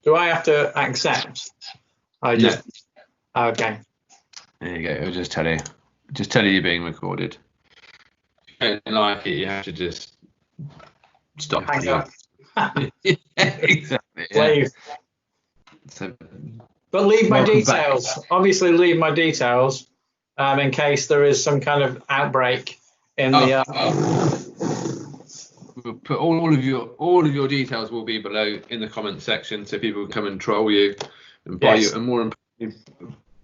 Do I have to accept? I just okay. There you go. It'll just tell you you're being recorded. If you don't like it, you have to just stop. Hang up. Yeah, exactly. Leave. So, but leave my welcome details. back. Obviously, leave my details in case there is some kind of outbreak in the. We'll put all of your details will be below in the comment section, so people can come and troll you and buy you, and more importantly,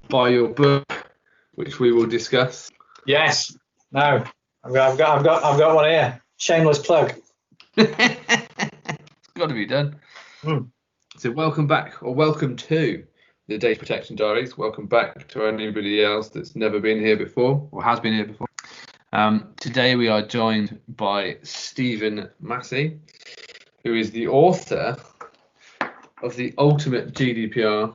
buy your book, which we will discuss. Yes. No. I've got one here. Shameless plug. It's got to be done. So welcome back, or welcome to the Data Protection Diaries. Welcome back to anybody else that's never been here before or has been here before. Today we are joined by Stephen Massey, who is the author of the Ultimate GDPR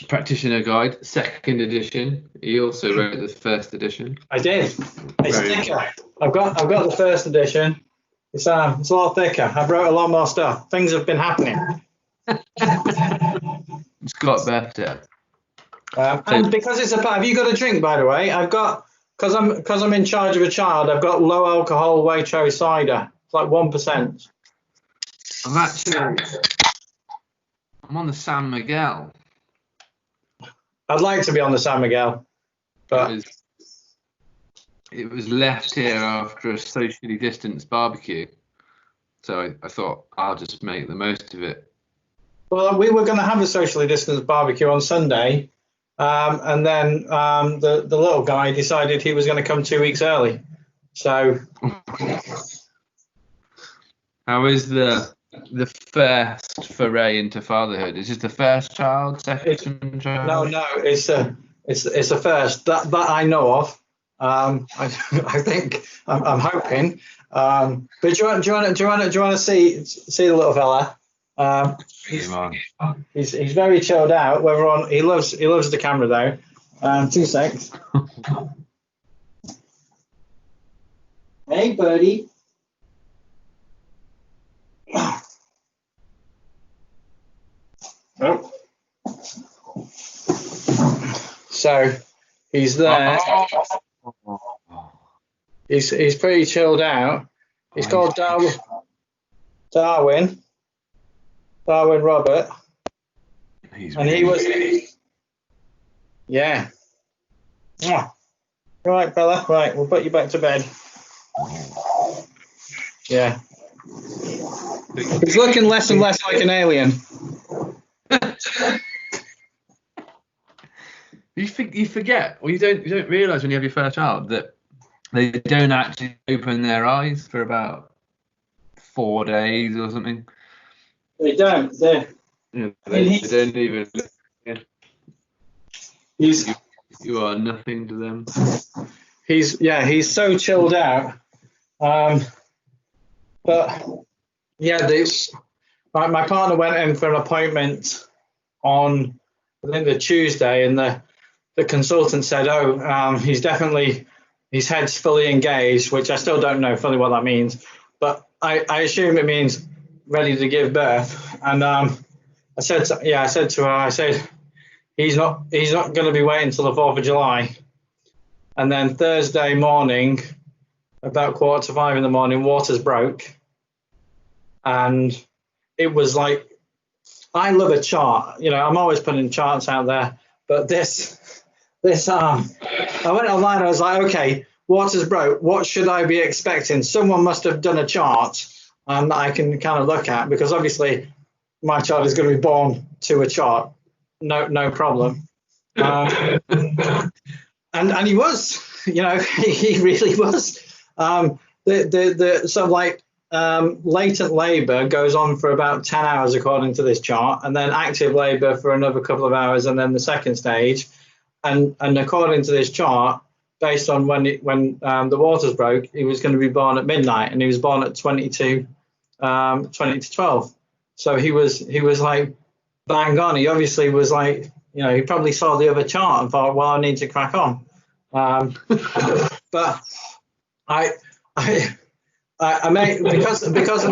Practitioner Guide, 2nd edition. He also wrote the 1st edition. I did. It's thicker. I've got the 1st edition. It's a lot thicker. I've wrote a lot more stuff. Things have been happening. It's got better. And because it's have you got a drink, by the way? I've got, because I'm in charge of a child, I've got low alcohol Waitrose cider. It's like 1%. I'm on the San Miguel. I'd like to be on the San Miguel, but it was left here after a socially distanced barbecue, so I thought I'll just make the most of it. Well, we were going to have a socially distanced barbecue on Sunday, and then the little guy decided he was going to come 2 weeks early. So, how is the first foray into fatherhood? Is this the first child, second child? No, it's the first that I know of. I think I'm hoping. But do you want to see the little fella? He's very chilled out. He loves the camera though. 2 secs. Hey, buddy. Oh. So he's there. He's pretty chilled out. He's called Darwin Robert. He was. Yeah. Right, fella. Right, we'll put you back to bed. Yeah. He's looking less and less like an alien. You forget, or you don't realise when you have your first child that they don't actually open their eyes for about 4 days or something. They don't. They don't even. Yeah. You are nothing to them. He's so chilled out. But yeah, my partner went in for an appointment on, I think, the Tuesday, and the consultant said, his head's fully engaged, which I still don't know fully what that means, but I assume it means ready to give birth. And I said to her, he's not going to be waiting until the 4th of July. And then Thursday morning, about 4:45 in the morning, waters broke. And it was like, I love a chart. I'm always putting charts out there. But this I went online, I was like, okay, waters broke. What should I be expecting? Someone must have done a chart that I can kind of look at, because obviously my child is going to be born to a chart. No problem. And he was, he really was. Latent labor goes on for about 10 hours according to this chart, and then active labor for another couple of hours, and then the second stage. And according to this chart, based on when the waters broke, he was going to be born at midnight, and he was born at 20 to 12. So he was like bang on. He obviously was like, he probably saw the other chart and thought, well, I need to crack on. But I made, because of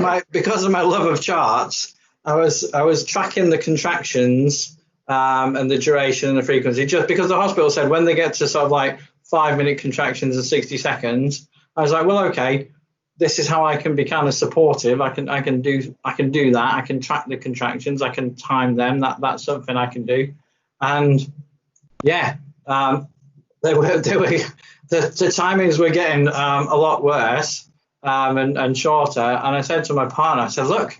my love of charts, I was tracking the contractions and the duration and the frequency, just because the hospital said when they get to sort of like 5-minute contractions and 60 seconds, I was like, well, okay, this is how I can be kind of supportive. I can do that. I can track the contractions. I can time them. That's something I can do. And yeah, the timings were getting a lot worse and shorter. And I said to my partner, I said, look,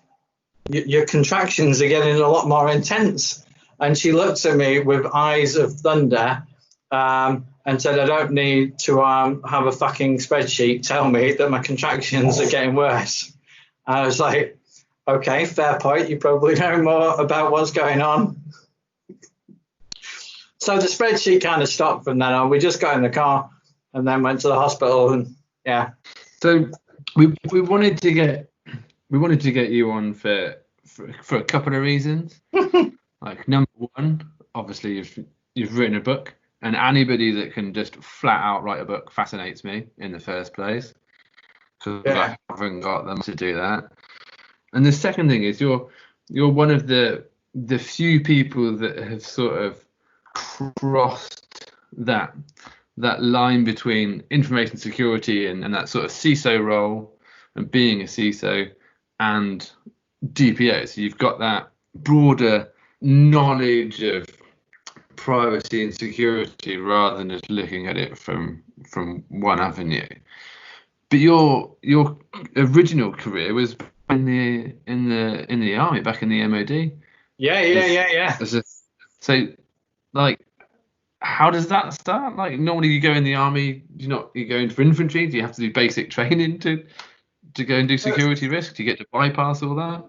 your contractions are getting a lot more intense. And she looked at me with eyes of thunder and said, I don't need to have a fucking spreadsheet tell me that my contractions are getting worse. And I was like, okay, fair point. You probably know more about what's going on. So the spreadsheet kind of stopped from then on. We just got in the car and then went to the hospital, and yeah. So we wanted to get you on for a couple of reasons. Like, number one, obviously you've written a book, and anybody that can just flat out write a book fascinates me in the first place, because I haven't got them to do that. And the second thing is you're one of the few people that have sort of crossed that line between information security and that sort of CISO role and being a CISO and DPO. So you've got that broader knowledge of privacy and security rather than just looking at it from one avenue. But your original career was in the army, back in the MOD. Yeah. So, like, how does that start? Like, normally you go in the army, you go in for infantry. Do you have to do basic training to go and do security risk? Do you get to bypass all that?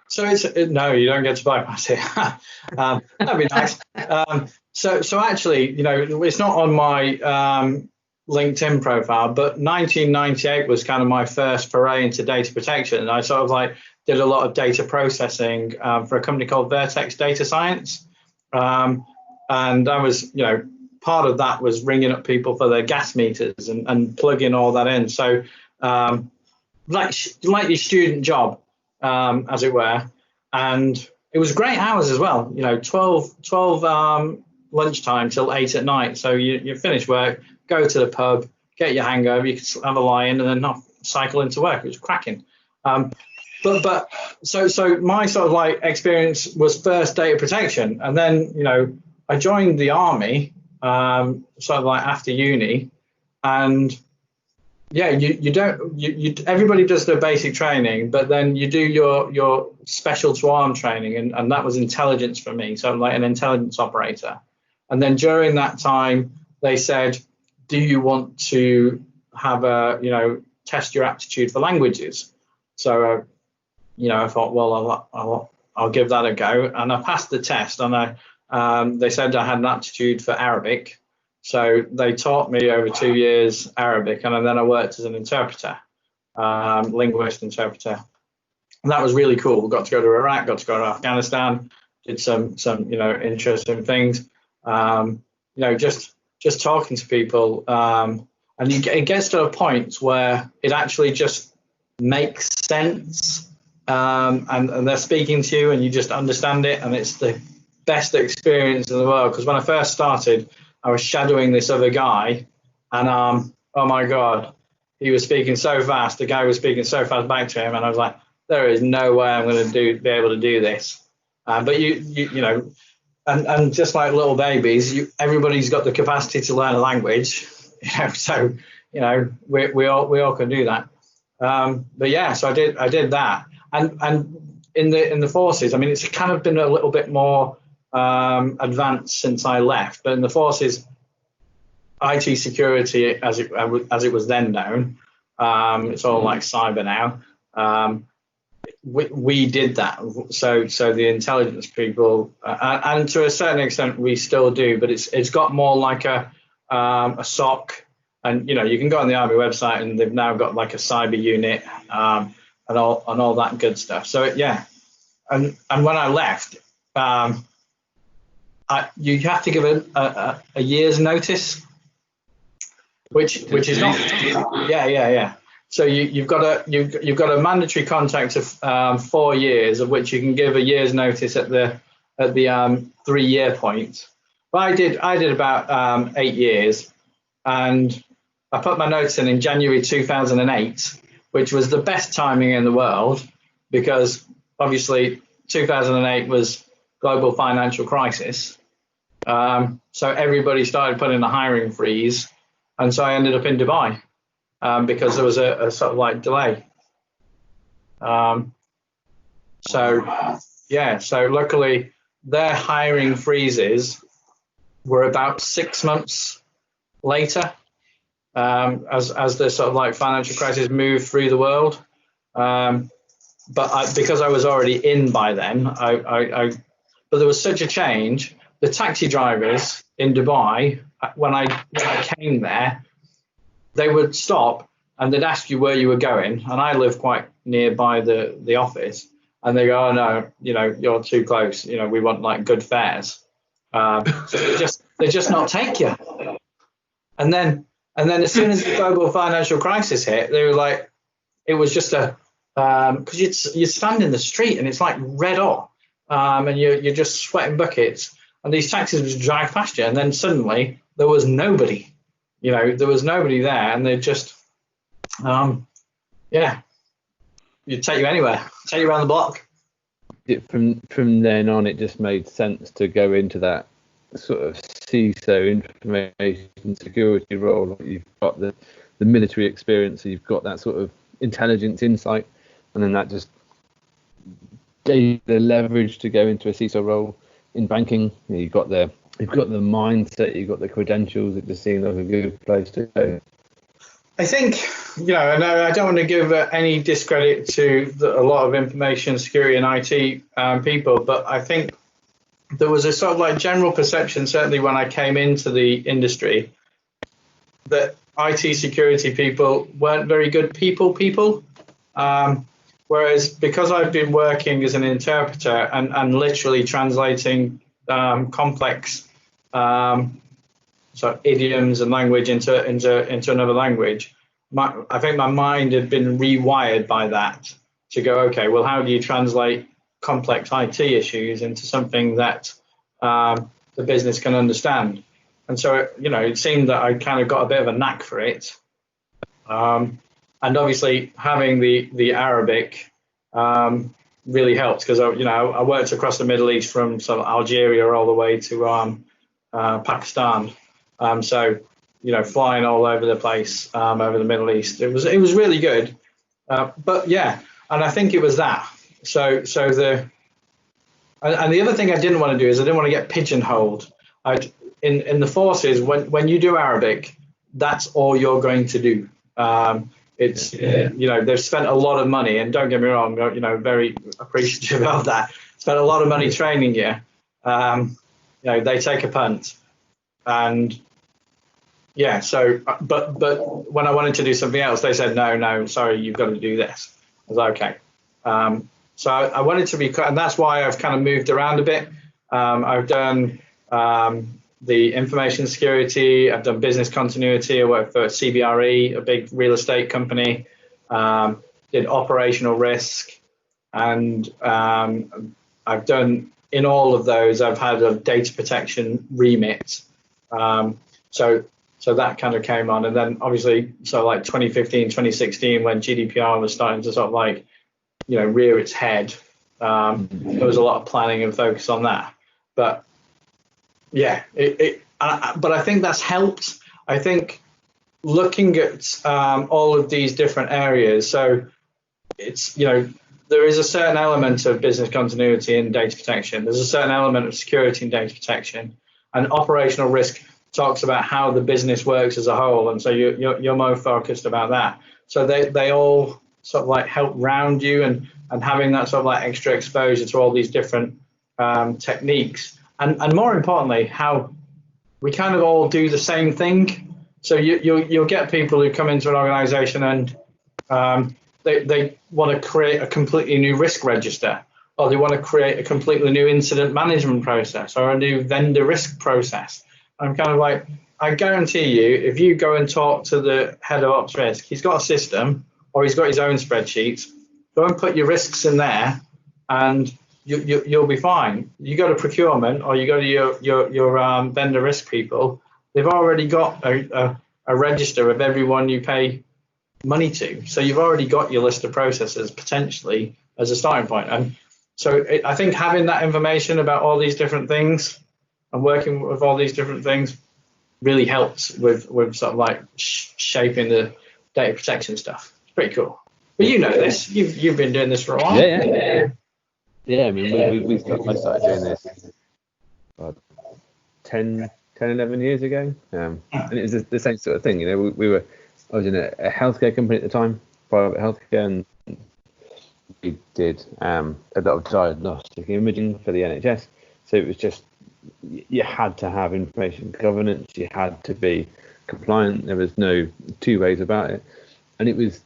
So no, you don't get to bypass it. That'd be nice. So actually, it's not on my LinkedIn profile, but 1998 was kind of my first foray into data protection. And I sort of like did a lot of data processing for a company called Vertex Data Science. And I was, part of that was ringing up people for their gas meters and plugging all that in. So like your student job, as it were. And it was great hours as well, 12 lunchtime till 8 at night. So you finish work, go to the pub, get your hangover, you can have a lie in and then not cycle into work. It was cracking. But so my sort of like experience was first data protection. And then, I joined the army sort of like after uni, and yeah, you everybody does their basic training, but then you do your special to arm training, and that was intelligence for me, so like an intelligence operator. And then during that time, they said, do you want to have test your aptitude for languages? So I thought, well, I'll give that a go, and I passed the test, and they said I had an aptitude for Arabic. So they taught me over 2 years Arabic, and then I worked as an interpreter, linguist interpreter. And that was really cool. Got to go to Iraq, got to go to Afghanistan, did some interesting things. Just talking to people, and it gets to a point where it actually just makes sense, and they're speaking to you, and you just understand it, and it's the best experience in the world. Because when I first started, I was shadowing this other guy, and oh my God, he was speaking so fast. The guy was speaking so fast back to him, and I was like, there is no way I'm going to be able to do this. But and just like little babies, everybody's got the capacity to learn a language, So we all can do that. But yeah, so I did that, and in the forces, I mean, it's kind of been a little bit more advanced since I left, but in the forces, IT security as it was then known, it's all like cyber now. We did that, so the intelligence people, and to a certain extent we still do, but it's got more like a SOC, and you can go on the Army website and they've now got like a cyber unit, and all that good stuff. So yeah, and when I left, you have to give a year's notice, which is not. Yeah. So you've got a mandatory contract of 4 years, of which you can give a year's notice at the 3-year point. But I did about 8 years, and I put my notice in January 2008, which was the best timing in the world, because obviously 2008 was global financial crisis. So everybody started putting a hiring freeze, and so I ended up in Dubai because there was a sort of like delay. So luckily their hiring freezes were about 6 months later, as the sort of like financial crisis moved through the world. But because I was already in by then, but there was such a change. The taxi drivers in Dubai, when I came there, they would stop and they'd ask you where you were going. And I live quite nearby the office, and they go, "Oh no, you're too close. We want like good fares." So they just not take you. And then as soon as the global financial crisis hit, they were like, it was just because you'd stand in the street and it's like red hot, and you're just sweating buckets, and these taxis would drive past you, and then suddenly there was nobody. There was nobody there, and they just, you'd take you anywhere, take you around the block. From then on, it just made sense to go into that sort of CISO information security role. You've got the military experience, so you've got that sort of intelligence insight, and then that just gave the leverage to go into a CISO role in banking. You've got the mindset, you've got the credentials. It just seemed like a good place to go. I think, and I don't want to give any discredit to a lot of information security and IT people, but I think there was a sort of like general perception, certainly when I came into the industry, that IT security people weren't very good people. Whereas because I've been working as an interpreter and literally translating complex so idioms and language into another language, I think my mind had been rewired by that to go, okay, well, how do you translate complex IT issues into something that the business can understand? And so, it seemed that I kind of got a bit of a knack for it. And obviously having the Arabic really helped, because I worked across the Middle East from sort of Algeria all the way to Pakistan. So flying all over the place over the Middle East, it was really good. But yeah, and I think it was that. So the other thing I didn't want to do is I didn't want to get pigeonholed. In the forces, when you do Arabic, that's all you're going to do. They've spent a lot of money, and don't get me wrong, very appreciative of that. Spent a lot of money training you. They take a punt, and so but when I wanted to do something else, they said no, sorry, you've got to do this. I was like, okay. So I wanted to be, and that's why I've kind of moved around a bit. I've done the information security, I've done business continuity. I worked for CBRE, a big real estate company, did operational risk, and I've done, in all of those, I've had a data protection remit. So that kind of came on, and then obviously, so like 2015, 2016, when GDPR was starting to sort of like, rear its head, there was a lot of planning and focus on that. But yeah, but I think that's helped. I think looking at all of these different areas, so it's, there is a certain element of business continuity and data protection. There's a certain element of security and data protection, and operational risk talks about how the business works as a whole, and so you're more focused about that. So they all sort of like help round you, and having that sort of like extra exposure to all these different techniques, and more importantly, how we kind of all do the same thing. So you'll get people who come into an organization and they want to create a completely new risk register, or they want to create a completely new incident management process, or a new vendor risk process. I'm kind of like, I guarantee you, if you go and talk to the head of ops risk, he's got a system or he's got his own spreadsheets. Go and put your risks in there, and you'll be fine. You go to procurement or you go to your vendor risk people. They've already got a register of everyone you pay money to. So you've already got your list of processes potentially as a starting point. And so I think having that information about all these different things and working with all these different things really helps with sort of like shaping the data protection stuff. It's pretty cool. But you know this. You've been doing this for a while. Yeah. I mean, I started doing this 10, 11 years ago, and it was the same sort of thing. You know, I was in a healthcare company at the time, private healthcare, and we did a lot of diagnostic imaging for the NHS. So it was just, you had to have information governance, you had to be compliant. There was no two ways about it. And it was,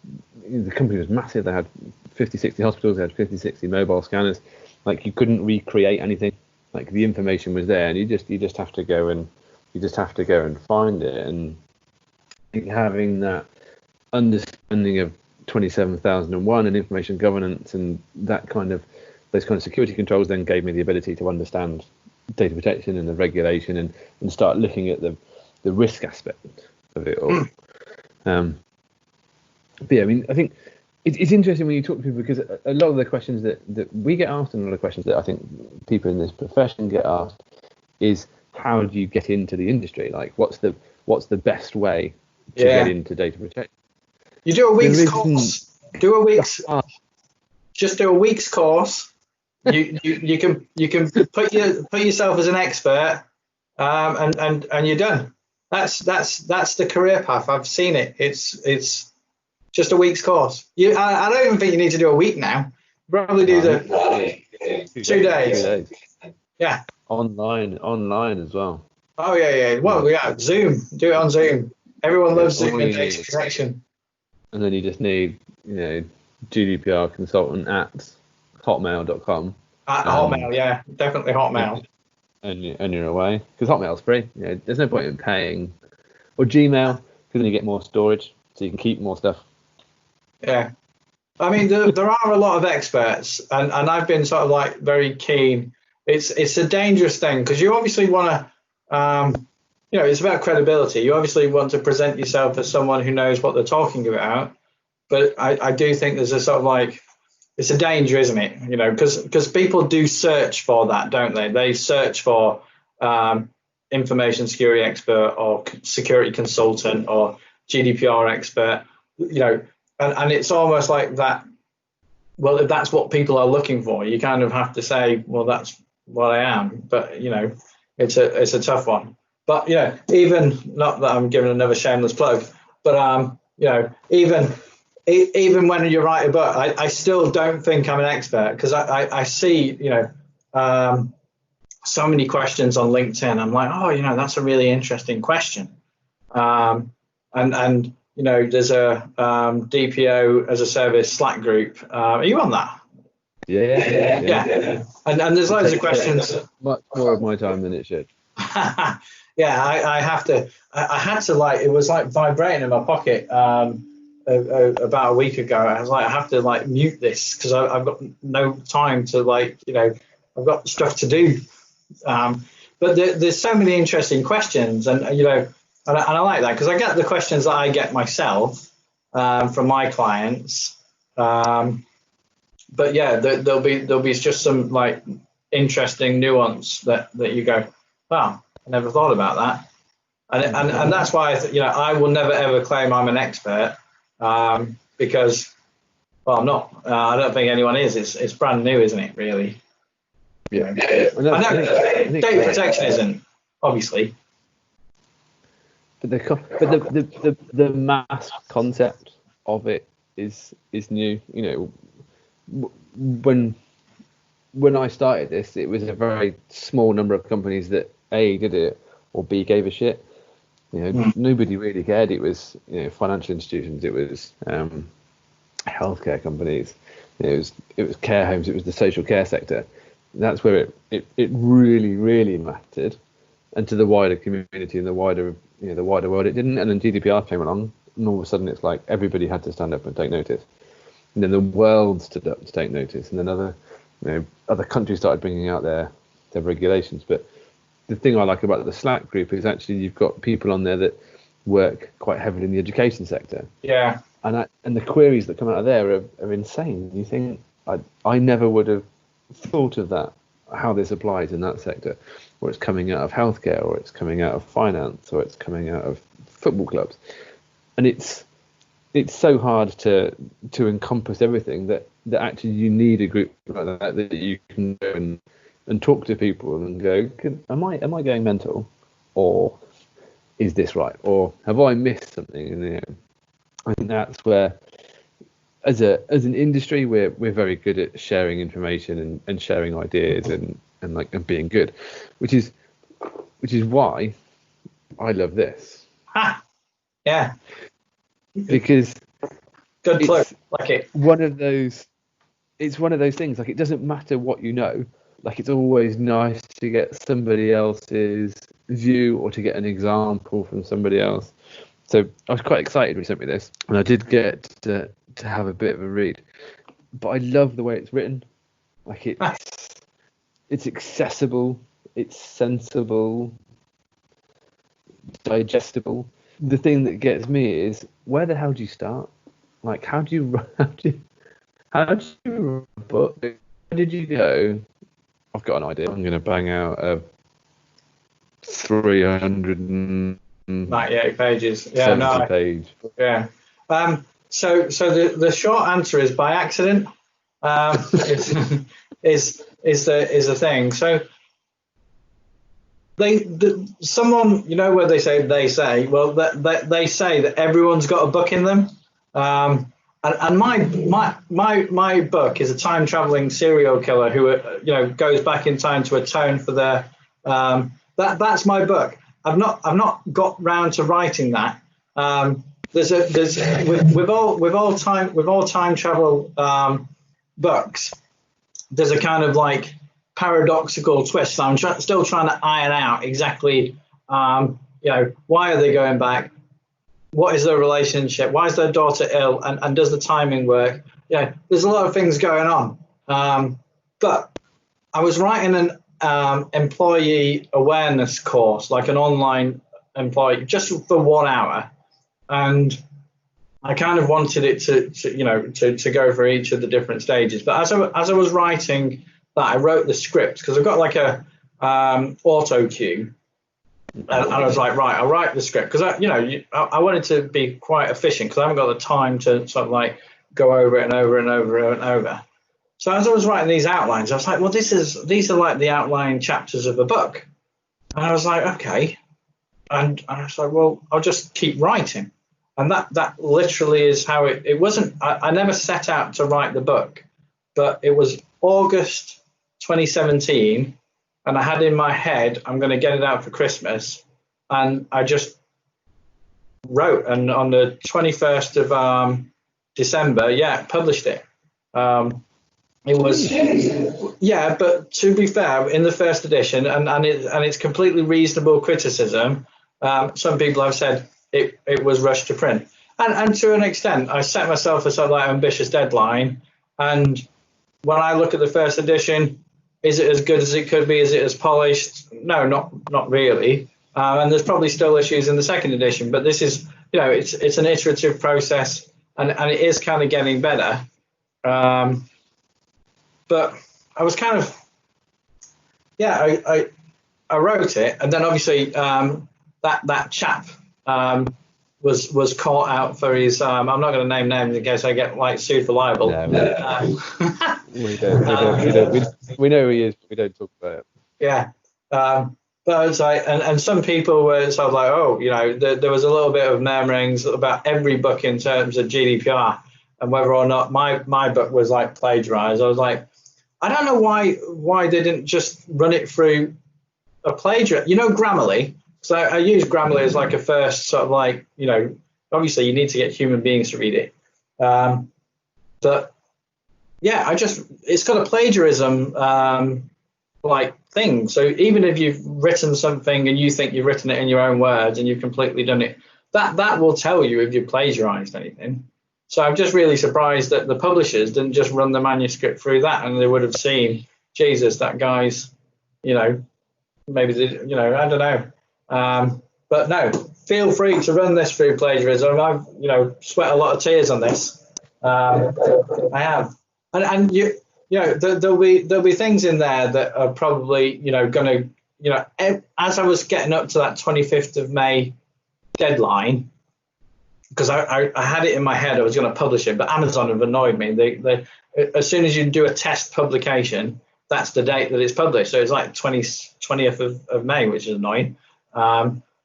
the company was massive. They had 50, 60 hospitals, they had 50, 60 mobile scanners. Like, you couldn't recreate anything. Like, the information was there, and you just have to go and find it. And I think having that understanding of 27001 and information governance and those kind of security controls then gave me the ability to understand data protection and the regulation and start looking at the risk aspect of it all. But yeah, I mean, I think it's interesting when you talk to people, because a lot of the questions that we get asked and a lot of questions that I think people in this profession get asked is, how do you get into the industry? Like, what's the best way to get into data protection? You do a week's course. Just do a week's course. You can put yourself as an expert, and you're done. That's the career path. I've seen it. It's just a week's course. I don't even think you need to do a week now. Probably do the 2 days. Yeah. Online as well. Oh yeah. Well, yeah. Zoom. Do it on Zoom. Everyone loves Zoom and data protection. And then you just need, GDPR consultant at hotmail.com. At Hotmail, yeah, definitely Hotmail. And you're away, because Hotmail's free. There's no point in paying. Or Gmail, because then you get more storage, so you can keep more stuff. Yeah, I mean, there are a lot of experts, and I've been sort of like very keen. It's a dangerous thing, because you obviously want to, it's about credibility. You obviously want to present yourself as someone who knows what they're talking about. But I do think there's a sort of like, it's a danger, isn't it? Because people do search for that, don't they? They search for information security expert or security consultant or GDPR expert, and it's almost like that. Well, if that's what people are looking for, you kind of have to say, well, that's what I am. But it's a tough one. But even, not that I'm giving another shameless plug, but even when you write a book, I still don't think I'm an expert, because I see so many questions on LinkedIn. I'm like, that's a really interesting question. And there's a DPO as a service Slack group. Are you on that? Yeah. And there's loads of questions. Much more of my time than it should. Yeah, I have to. I had to, like, it was like vibrating in my pocket about a week ago. I was like, I have to like mute this, because I've got no time to I've got stuff to do. But there's so many interesting questions, and and I like that, because I get the questions that I get myself from my clients. But yeah, there'll be just some like interesting nuance that you go, wow, I never thought about that. And that's why I will never ever claim I'm an expert, because, well, I'm not. I don't think anyone is. It's brand new, isn't it? Really. Yeah. I know data protection isn't, obviously. But the mass concept of it is new. When I started this, it was a very small number of companies that A, did it, or B, gave a shit. Nobody really cared. It was financial institutions, it was healthcare companies, it was care homes, it was the social care sector. That's where it really, really mattered, and to the wider community and the wider world it didn't. And then GDPR came along, and all of a sudden it's like everybody had to stand up and take notice, and then the world stood up to take notice, and then other countries started bringing out their regulations. But the thing I like about the Slack group is actually you've got people on there that work quite heavily in the education sector. Yeah. And the queries that come out of there are insane. You think I never would have thought of that, how this applies in that sector, or it's coming out of healthcare, or it's coming out of finance, or it's coming out of football clubs. And it's so hard to encompass everything that actually you need a group like that you can go and talk to people and go, am I going mental, or is this right, or have I missed something? And I think that's where, as an industry, we're very good at sharing information and sharing ideas and being good, which is why I love this. Yeah. Because good plug. Like it. It's one of those things. Like, it doesn't matter what you know. Like, it's always nice to get somebody else's view or to get an example from somebody else. So I was quite excited when you sent me this, and I did get to have a bit of a read. But I love the way it's written. Like, it's accessible, it's sensible, digestible. The thing that gets me is, where the hell do you start? Like, how do you write a book? Where did you go? I've got an idea. I'm going to bang out a 398 pages. Yeah, 70 page. Yeah. So the short answer is by accident. Is the thing. So someone, you know, where they say well, they say that everyone's got a book in them. And my book is a time traveling serial killer who goes back in time to atone for their that's my book. I've not got round to writing that. With all time travel books, there's a kind of like paradoxical twist. So I'm still trying to iron out exactly why are they going back? What is their relationship? Why is their daughter ill? And does the timing work? Yeah, there's a lot of things going on. But I was writing an employee awareness course, like an online employee, just for 1 hour. And I kind of wanted it to go for each of the different stages. But as I was writing that, I wrote the script, because I've got like a auto cue. And I was like, right, I'll write the script, because I wanted to be quite efficient, because I haven't got the time to sort of like go over it and over and over and over. So as I was writing these outlines, I was like, well, these are like the outline chapters of a book. And I was like, okay. And I was like, well, I'll just keep writing. And that literally is how it wasn't. I never set out to write the book, but it was August 2017. And I had in my head, I'm going to get it out for Christmas. And I just wrote. And on the 21st of December, published it. It was, but to be fair, in the first edition, and it's completely reasonable criticism. Some people have said it was rushed to print. And to an extent, I set myself a sort of like ambitious deadline. And when I look at the first edition, is it as good as it could be? Is it as polished? No, not really. And there's probably still issues in the second edition, but this is, it's an iterative process, and it is kind of getting better. But I was kind of, I wrote it, and then obviously that chap was caught out for his. I'm not going to name names in case I get like sued for libel. No. We don't. We know who he is, but we don't talk about it. Yeah. But it's like, and some people were sort of like, there was a little bit of murmurings about every book in terms of GDPR and whether or not my book was like plagiarized. I was like, I don't know why they didn't just run it through a plagiarist. Grammarly. So I use Grammarly as like a first sort of like, obviously you need to get human beings to read it. But yeah, it's got a plagiarism like thing. So even if you've written something and you think you've written it in your own words and you've completely done it that will tell you if you plagiarized anything. So I'm just really surprised that the publishers didn't just run the manuscript through that, and they would have seen, Jesus, that guy's, maybe I don't know. But no, feel free to run this through plagiarism. I've sweat a lot of tears on this. I have, and there'll be things in there that are probably going to as I was getting up to that 25th of May deadline, because I had it in my head I was going to publish it, but Amazon have annoyed me. They as soon as you do a test publication, that's the date that it's published. So it's like 20th of May, which is annoying.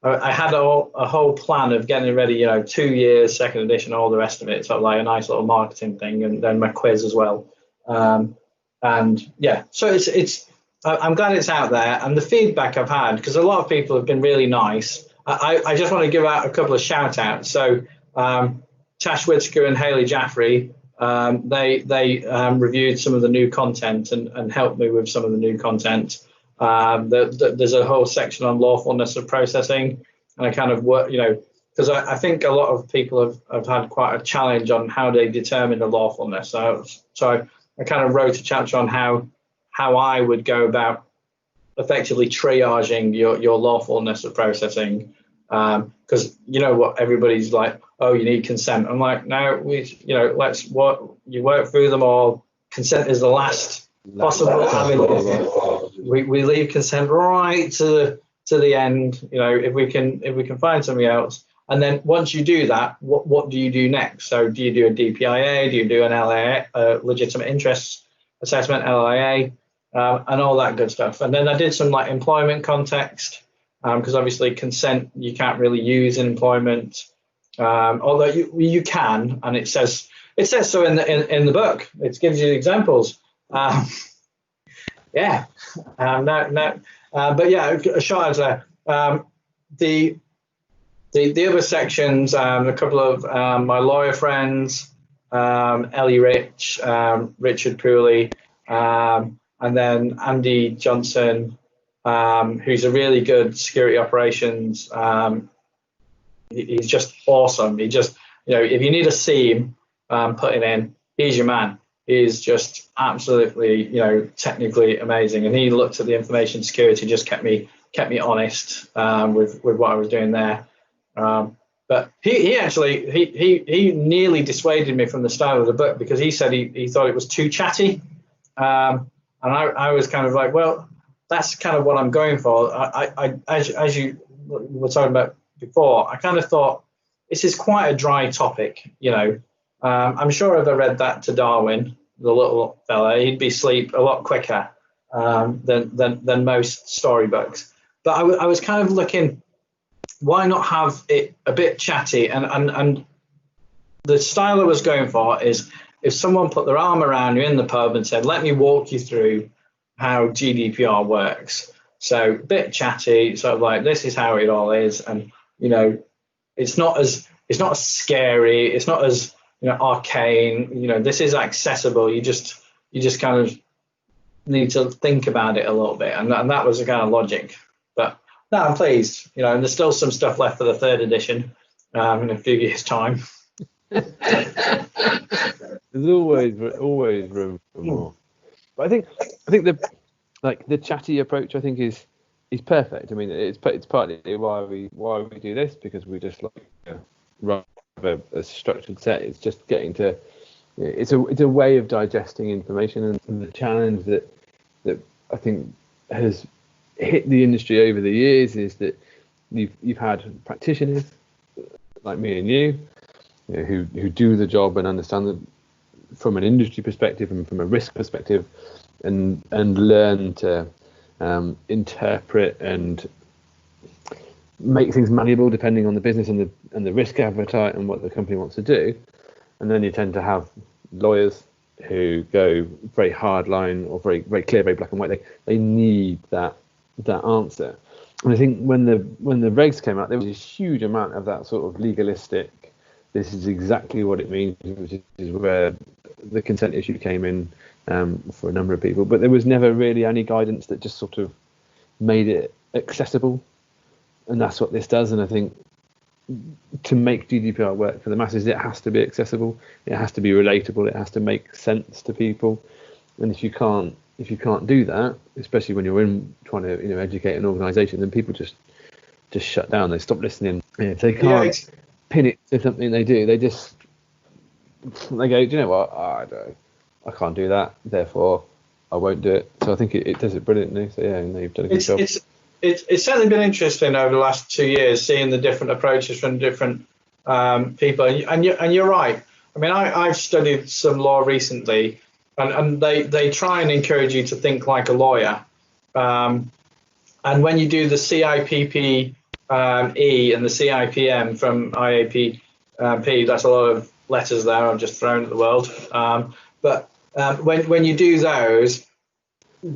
I had a whole plan of getting ready, 2 years, second edition, all the rest of it, sort of like a nice little marketing thing, and then my quiz as well. And yeah, so it's I'm glad it's out there, and the feedback I've had, because a lot of people have been really nice. I just want to give out a couple of shout outs. So Tash Whitaker and Hayley Jaffrey, they reviewed some of the new content and helped me with some of the new content. There's a whole section on lawfulness of processing, and I kind of work, because I think a lot of people have had quite a challenge on how they determine the lawfulness. So I kind of wrote a chapter on how I would go about effectively triaging your lawfulness of processing, because what everybody's like, oh, you need consent. I'm like, no, you work through them all. Consent is the last possible avenue. We leave consent right to the end. If we can find something else, and then once you do that, what do you do next? So do you do a DPIA? Do you do an LIA, legitimate interest assessment, LIA, and all that good stuff? And then I did some like employment context, because obviously consent you can't really use in employment, although you can, and it says so in the book. It gives you examples. Yeah, but yeah, a short answer. The other sections, a couple of my lawyer friends, Ellie Rich, Richard Pooley, and then Andy Johnson, who's a really good security operations. He's just awesome. He just, if you need a seam putting in, he's your man. He's just absolutely, technically amazing. And he looked at the information security, just kept me honest with what I was doing there. But he actually he nearly dissuaded me from the style of the book, because he said he thought it was too chatty, and I was kind of like, well, that's kind of what I'm going for. I as you were talking about before, I kind of thought this is quite a dry topic. I'm sure if I read that to Darwin, the little fella, he'd be asleep a lot quicker than most storybooks. But I was kind of looking, why not have it a bit chatty? And the style I was going for is, if someone put their arm around you in the pub and said, let me walk you through how GDPR works. So a bit chatty, sort of like, this is how it all is. And, it's not as scary. It's not as, arcane. This is accessible. You just kind of need to think about it a little bit. And that was the kind of logic. But no, I'm pleased, and there's still some stuff left for the third edition in a few years' time. There's always room for more. But I think the chatty approach, I think, is perfect. I mean, it's partly why we do this, because we just rather a structured set. It's just getting to, it's a way of digesting information, and the challenge that I think has hit the industry over the years is that you've had practitioners like me and you, who do the job and understand from an industry perspective and from a risk perspective, and learn to interpret and make things malleable depending on the business and the risk appetite and what the company wants to do. And then you tend to have lawyers who go very hard line, or very, very clear, very black and white. They need that answer. And I think when the regs came out, there was a huge amount of that sort of legalistic, this is exactly what it means, which is where the consent issue came in for a number of people. But there was never really any guidance that just sort of made it accessible. And that's what this does. And I think to make GDPR work for the masses, it has to be accessible, it has to be relatable, it has to make sense to people. And if you can't do that, especially when you're trying to educate an organisation, then people just shut down. They stop listening. If they can't pin it to something they do, they go, do you know what? I can't do that, therefore I won't do it. So I think it does it brilliantly. So yeah, you've done a good job. It's certainly been interesting over the last 2 years, seeing the different approaches from different people. And you're right. I mean, I've studied some law recently, and they try and encourage you to think like a lawyer. And when you do the CIPP E and the CIPM from IAPP, that's a lot of letters there I've just thrown at the world. But when you do those,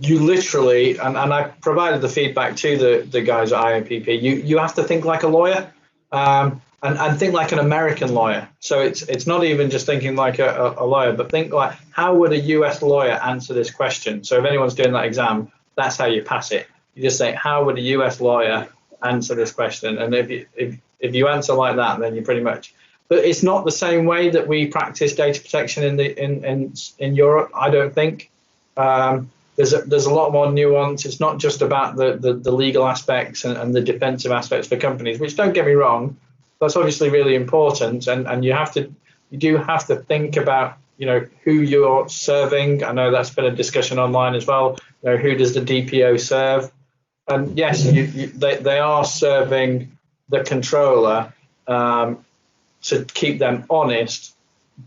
you literally, and I provided the feedback to the guys at IAPP, you have to think like a lawyer, and think like an American lawyer. So it's not even just thinking like a lawyer, but think like, how would a US lawyer answer this question? So if anyone's doing that exam, that's how you pass it. You just say, how would a US lawyer answer this question? And if you answer like that, then you pretty much. But it's not the same way that we practice data protection in Europe, I don't think. There's a lot more nuance. It's not just about the legal aspects and the defensive aspects for companies, which, don't get me wrong, that's obviously really important. And you do have to think about, who you're serving. I know that's been a discussion online as well. Who does the DPO serve? And yes, they are serving the controller to keep them honest,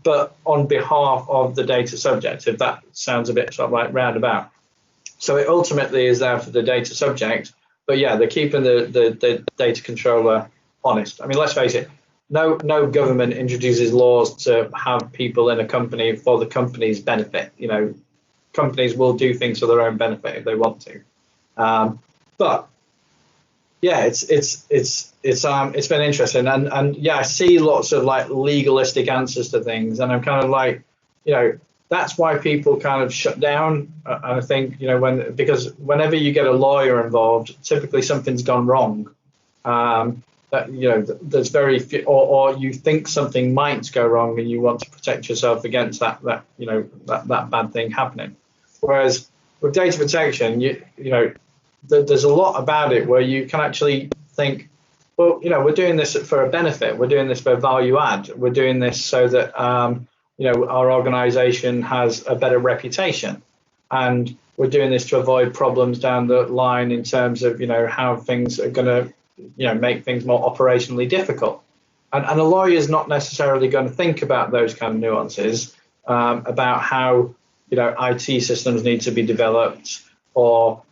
but on behalf of the data subject, if that sounds a bit sort of like roundabout. So it ultimately is there for the data subject, but yeah, they're keeping the data controller honest. I mean, let's face it, no government introduces laws to have people in a company for the company's benefit. Companies will do things for their own benefit if they want to. But yeah, it's been interesting, and yeah, I see lots of like legalistic answers to things, and I'm kind of like, that's why people kind of shut down. And I think, because whenever you get a lawyer involved, typically something's gone wrong. There's very few, or you think something might go wrong, and you want to protect yourself against that bad thing happening. Whereas with data protection, there's a lot about it where you can actually think, well, we're doing this for a benefit. We're doing this for value add. We're doing this so that our organization has a better reputation, and we're doing this to avoid problems down the line in terms of how things are going to make things more operationally difficult. And a lawyer is not necessarily going to think about those kind of nuances about how IT systems need to be developed, or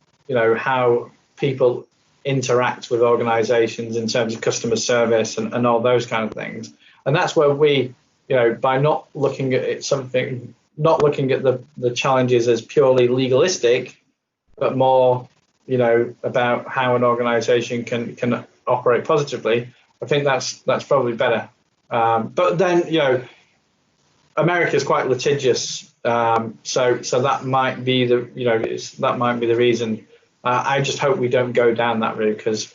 how people interact with organizations in terms of customer service and all those kind of things. And that's where we, by not looking at not looking at the challenges as purely legalistic, but more, about how an organization can operate positively, I think that's probably better. But then, America is quite litigious, so that might be the reason. I just hope we don't go down that route, because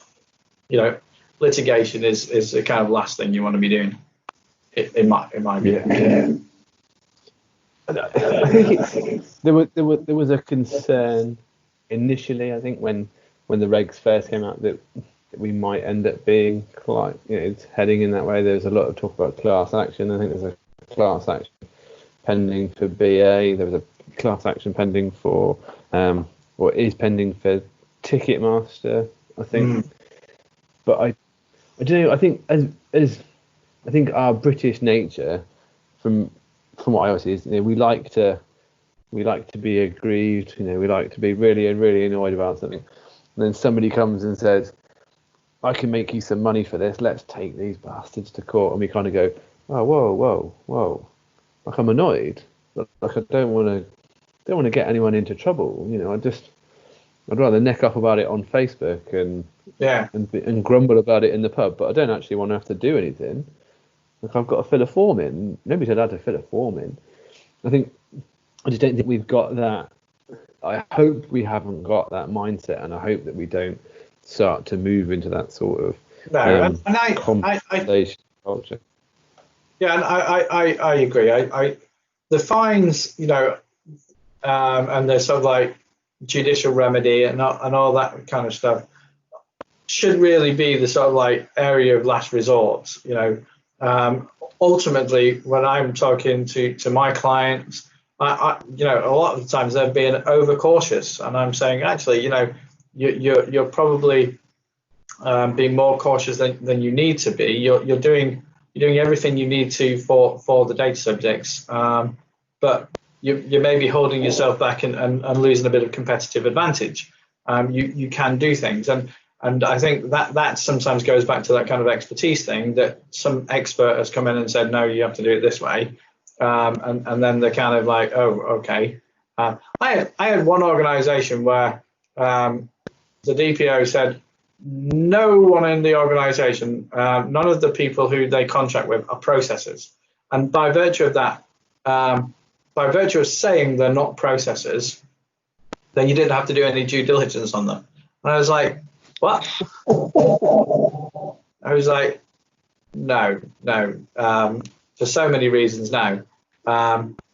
litigation is the kind of last thing you want to be doing, in my view. Yeah. I think there was a concern initially, I think, when the regs first came out, that we might end up being like, it's heading in that way. There's a lot of talk about class action. I think there's a class action pending for BA. There was a class action pending for or is pending for Ticketmaster, I think. But I don't know. I think as I think our British nature, from what I see, is we like to be aggrieved. We like to be really annoyed about something, and then somebody comes and says, "I can make you some money for this. Let's take these bastards to court," and we kind of go, "Oh, whoa." Like, I'm annoyed. Like, I don't want to get anyone into trouble. I'd rather neck up about it on Facebook and grumble about it in the pub, but I don't actually want to have to do anything. Like, I've got to fill a form in. Nobody said I had to fill a form in. I just don't think we've got that. I hope we haven't got that mindset, and I hope that we don't start to move into that sort of No, and conversation culture. Yeah, and I agree. The fines, and the sort of like judicial remedy and all that kind of stuff should really be the sort of like area of last resort. Ultimately, when I'm talking to my clients, a lot of the times they're being overcautious, and I'm saying actually, you're probably being more cautious than you need to be. You're doing everything you need to for the data subjects, but you may be holding yourself back and losing a bit of competitive advantage. You can do things, and I think that sometimes goes back to that kind of expertise thing, that some expert has come in and said, no, you have to do it this way, and then they're kind of like, oh, okay. I had one organization where the DPO said, no one in the organization, none of the people who they contract with are processors. And by virtue of that, by virtue of saying they're not processors, then you didn't have to do any due diligence on them. And I was like, what? I was like, no, for so many reasons, no.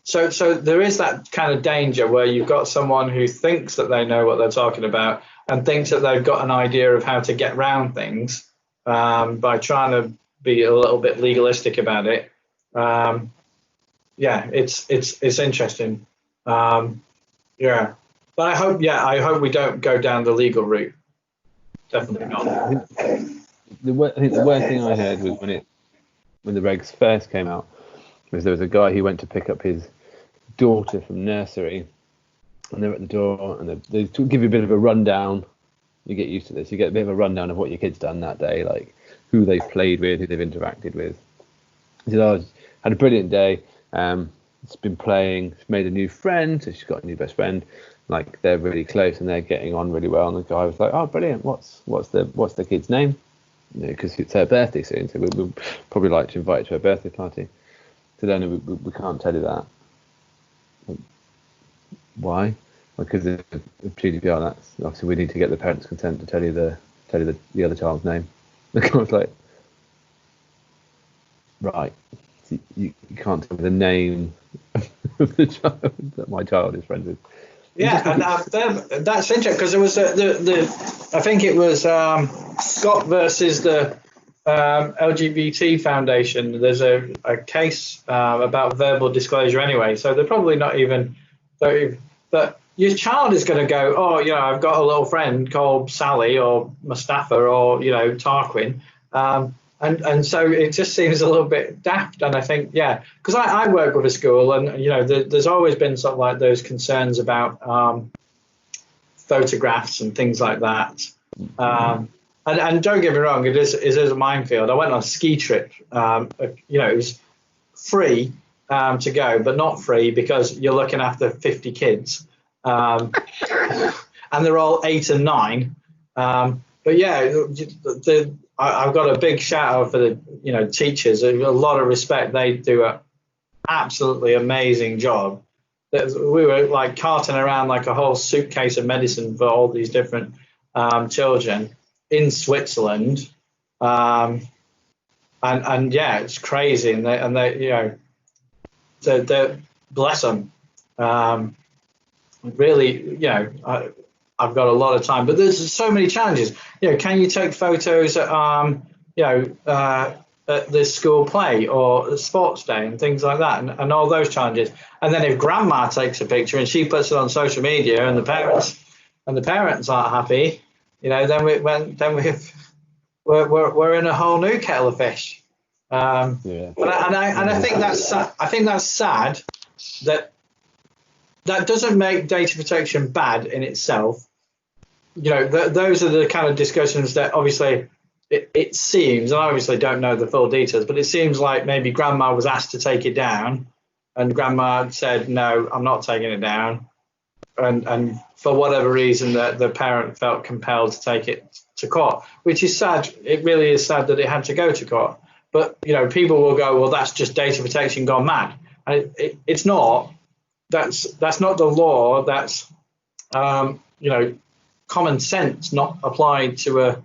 So there is that kind of danger where you've got someone who thinks that they know what they're talking about and thinks that they've got an idea of how to get around things by trying to be a little bit legalistic about it. It's interesting. But I hope we don't go down the legal route. Definitely not. I think the worst thing I heard was when the regs first came out, was there was a guy who went to pick up his daughter from nursery, and they're at the door, and they give you a bit of a rundown. You get used to this. You get a bit of a rundown of what your kid's done that day, like who they've played with, who they've interacted with. He said, "I had a brilliant day. It's been playing. She's made a new friend. So she's got a new best friend. Like they're really close and they're getting on really well." And the guy was like, "Oh, brilliant. What's the kid's name?" Because it's her birthday soon, so we'll probably like to invite her to her birthday party. So then we can't tell you that. Why? Because of GDPR. That's obviously we need to get the parents' consent to tell you the other child's name. The guy was like, right, so you can't tell me the name of the child that my child is friends with. Yeah, and that's interesting because there was I think it was Scott versus the LGBT Foundation. There's a case about verbal disclosure anyway, so they're probably not even. But your child is going to go, oh, I've got a little friend called Sally or Mustafa or Tarquin, and so it just seems a little bit daft. And I think because I work with a school, and there's always been sort of like those concerns about photographs and things like that. And don't get me wrong, it is a minefield. I went on a ski trip. It was free to go, but not free because you're looking after 50 kids, and they're all 8 and 9. But I've got a big shout out for the teachers. A lot of respect. They do an absolutely amazing job. We were like carting around like a whole suitcase of medicine for all these different children in Switzerland, and it's crazy. And they they bless them. Really, I've got a lot of time, but there's so many challenges. Can you take photos at the school play or the sports day and things like that, and all those challenges. And then if grandma takes a picture and she puts it on social media, and the parents aren't happy, then we're in a whole new kettle of fish. I think that's sad that doesn't make data protection bad in itself. Those are the kind of discussions that obviously it seems, and I obviously don't know the full details, but it seems like maybe grandma was asked to take it down, and grandma said, no, I'm not taking it down. And for whatever reason, the parent felt compelled to take it to court, which is sad. It really is sad that it had to go to court. But, people will go, well, that's just data protection gone mad. And it's not. That's not the law. That's, common sense not applied to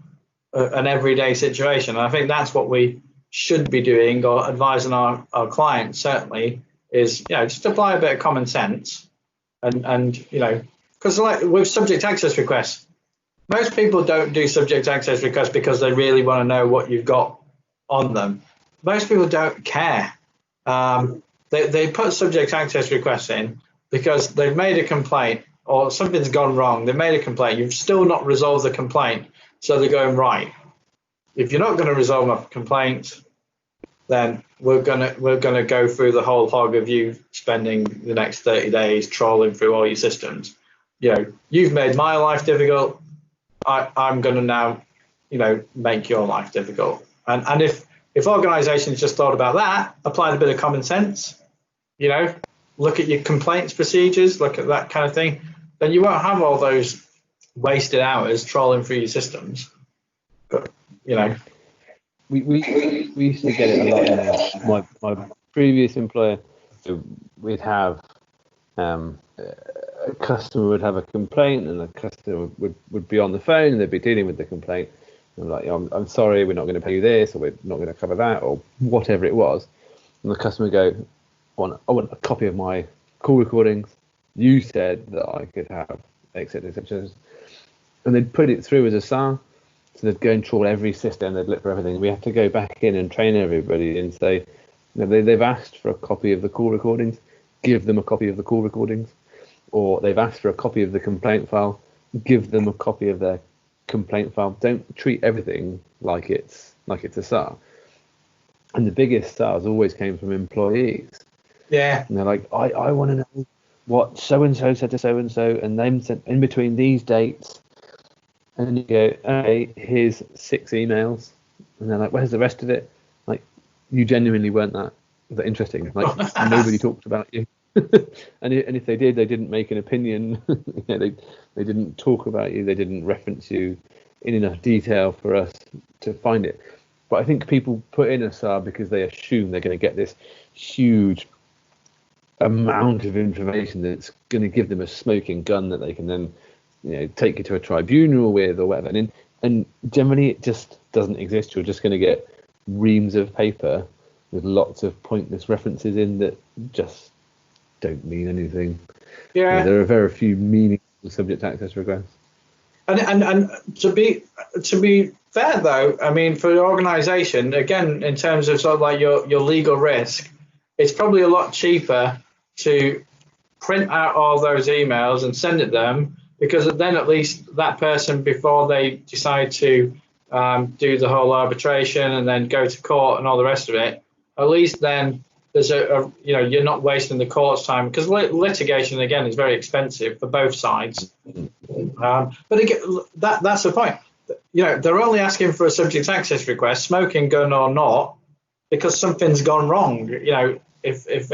an everyday situation. And I think that's what we should be doing, or advising our clients certainly, is just apply a bit of common sense, and because like with subject access requests, most people don't do subject access requests because they really want to know what you've got on them. Most people don't care. They put subject access requests in because they've made a complaint or something's gone wrong. They've made a complaint. You've still not resolved the complaint. So they're going, right, if you're not going to resolve my complaints, then we're gonna go through the whole hog of you spending the next 30 days trawling through all your systems. You've made my life difficult. I'm going to now, make your life difficult. And if organisations just thought about that, applied a bit of common sense, look at your complaints procedures, look at that kind of thing, then you won't have all those wasted hours trawling through your systems. But we used to get it a lot in my previous employer. So we'd have a customer would have a complaint, and the customer would be on the phone, and they'd be dealing with the complaint. And like, I'm sorry, we're not going to pay you this, or we're not going to cover that, or whatever it was. And the customer would go, I want a copy of my call recordings. You said that I could have etc. etc. And they'd put it through as a SAR. So they'd go and trawl every system, they'd look for everything. We have to go back in and train everybody and say, they've asked for a copy of the call recordings, give them a copy of the call recordings. Or they've asked for a copy of the complaint file, give them a copy of their complaint file. Don't treat everything like it's a SAR. And the biggest SARs always came from employees. Yeah. And they're like, I want to know what so-and-so said to so-and-so, and then sent in between these dates. And then you go, okay, here's 6 emails. And they're like, where's the rest of it? Like, you genuinely weren't that interesting. Like, nobody talked about you. and if they did, they didn't make an opinion. They didn't talk about you. They didn't reference you in enough detail for us to find it. But I think people put in a SAR because they assume they're going to get this huge amount of information that's going to give them a smoking gun that they can then take you to a tribunal with or whatever. And generally it just doesn't exist. You're just going to get reams of paper with lots of pointless references in that just don't mean anything. Yeah. There are very few meaningful subject access requests. And to be fair though, I mean, for the organisation, again, in terms of sort of like your legal risk, it's probably a lot cheaper to print out all those emails and send it them, because then at least that person, before they decide to do the whole arbitration and then go to court and all the rest of it, at least then there's you're not wasting the court's time, because litigation again is very expensive for both sides. But again, that's the point. They're only asking for a subject access request, smoking gun or not, because something's gone wrong. If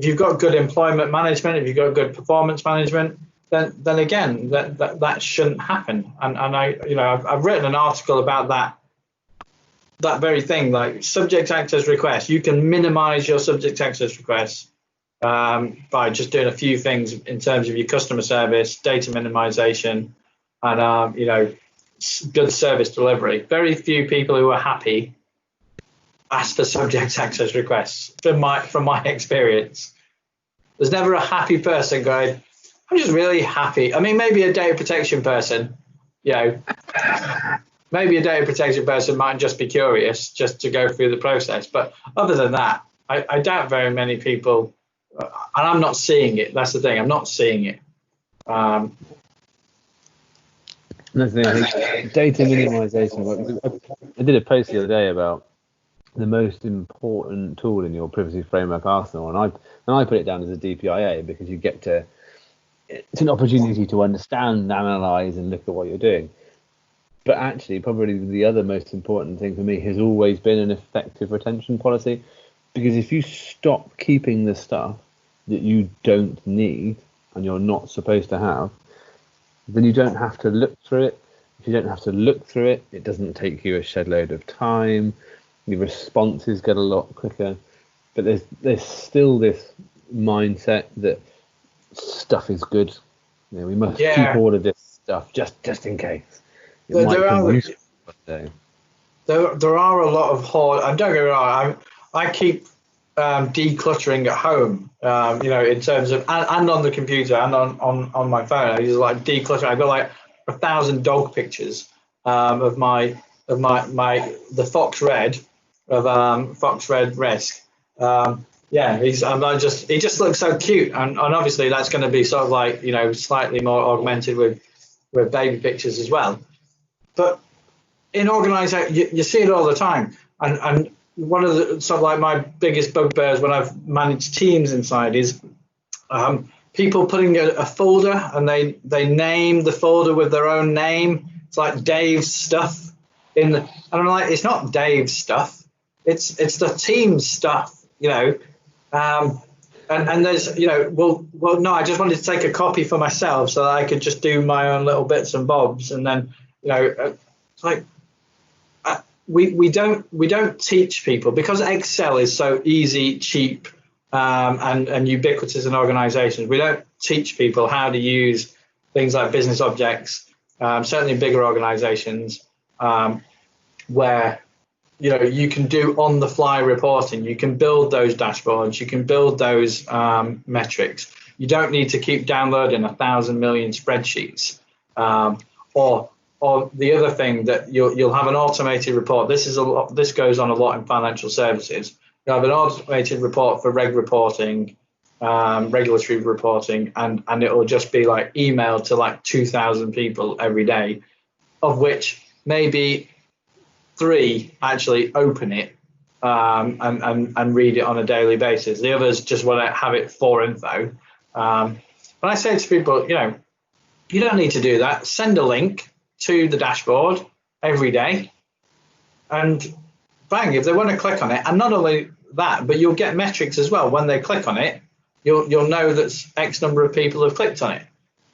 you've got good employment management, if you've got good performance management, then again that shouldn't happen. And I've written an article about that very thing, like subject access requests. You can minimize your subject access requests by just doing a few things in terms of your customer service, data minimization, and good service delivery. Very few people who are happy ask for subject access requests. From my experience, there's never a happy person going, I'm just really happy. I mean, maybe a data protection person, maybe a data protection person might just be curious just to go through the process. But other than that, I doubt very many people, and I'm not seeing it. That's the thing. I'm not seeing it. That's the thing. I think data minimization. I did a post the other day about the most important tool in your privacy framework arsenal, and I put it down as a DPIA, because you get to, it's an opportunity to understand, analyze, and look at what you're doing. But actually, probably the other most important thing for me has always been an effective retention policy, because if you stop keeping the stuff that you don't need and you're not supposed to have, then you don't have to look through it. If you don't have to look through it, it doesn't take you a shed load of time. The responses get a lot quicker. But there's still this mindset that stuff is good. We must keep all of this stuff just in case. it might there become are useful one day. there are a lot of hoard. And don't get me wrong, I keep decluttering at home. In terms of and on the computer and on my phone. I use like decluttering. I've got like 1,000 dog pictures of the fox red of fox red risk. He just looks so cute, and obviously that's going to be sort of like slightly more augmented with baby pictures as well. But in organisation, you see it all the time, and one of the sort of like my biggest bugbears when I've managed teams inside is people putting a folder and they name the folder with their own name. It's like Dave's stuff and I'm like, it's not Dave's stuff, it's the team's stuff, and there's well no, I just wanted to take a copy for myself so that I could just do my own little bits and bobs, and then it's like we don't teach people, because Excel is so easy, cheap, and ubiquitous in organizations. We don't teach people how to use things like business objects, certainly in bigger organizations, where you can do on the fly reporting. You can build those dashboards, you can build those metrics. You don't need to keep downloading 1,000 million spreadsheets, or the other thing that you'll have an automated report. This goes on a lot in financial services. You have an automated report for reg reporting, regulatory reporting, and it will just be like emailed to like 2,000 people every day, of which maybe 3 actually open it and read it on a daily basis. The others just want to have it for info. But I say to people, you don't need to do that. Send a link to the dashboard every day, and bang, if they want to click on it, and not only that, but you'll get metrics as well. When they click on it, you'll know that X number of people have clicked on it,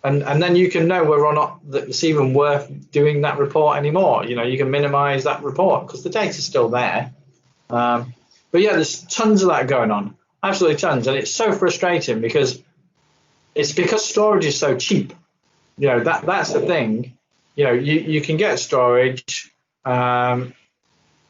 and then you can know whether or not it's even worth doing that report anymore. You can minimize that report because the data's still there. But yeah, there's tons of that going on, absolutely tons, and it's so frustrating because storage is so cheap. That's the thing. You can get storage, and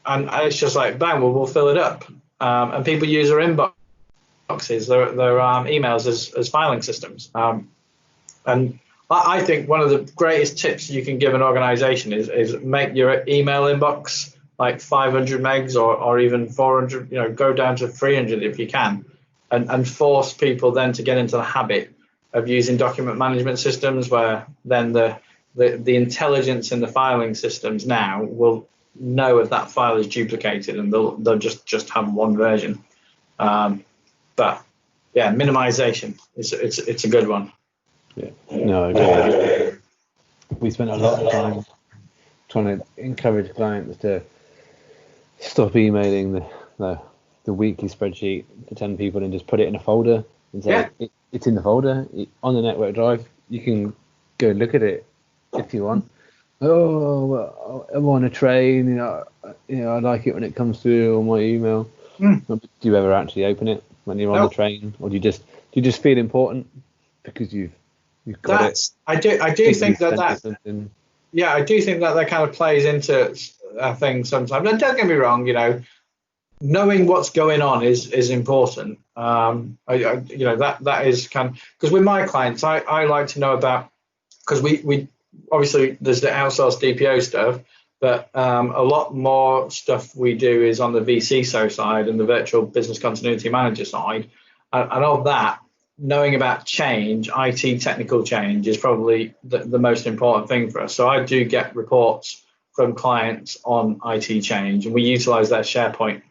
it's just like, bang, we'll fill it up. And people use their inboxes, their emails as filing systems. And I think one of the greatest tips you can give an organization is make your email inbox like 500 megs or even 400, go down to 300 if you can, and force people then to get into the habit of using document management systems, where then the intelligence in the filing systems now will know if that file is duplicated, and they'll just have one version. But yeah, minimization it's a good one. Yeah, no, I agree. We spent a lot of time trying to encourage clients to stop emailing the weekly spreadsheet to 10 people and just put it in a folder and say it's in the folder on the network drive. You can go look at it if you want. Oh, well, I'm on a train, I like it when it comes through on my email. Do you ever actually open it when you're on the train, or do you just feel important because you've got it? I do think that yeah, I do think that kind of plays into a thing sometimes. And don't get me wrong, knowing what's going on is important. That is kind of, because with my clients, I like to know about, because we obviously there's the outsourced DPO stuff, but a lot more stuff we do is on the VCISO side and the virtual business continuity manager side, and of that, knowing about change, IT technical change, is probably the most important thing for us. So I do get reports from clients on IT change, and we utilize their SharePoint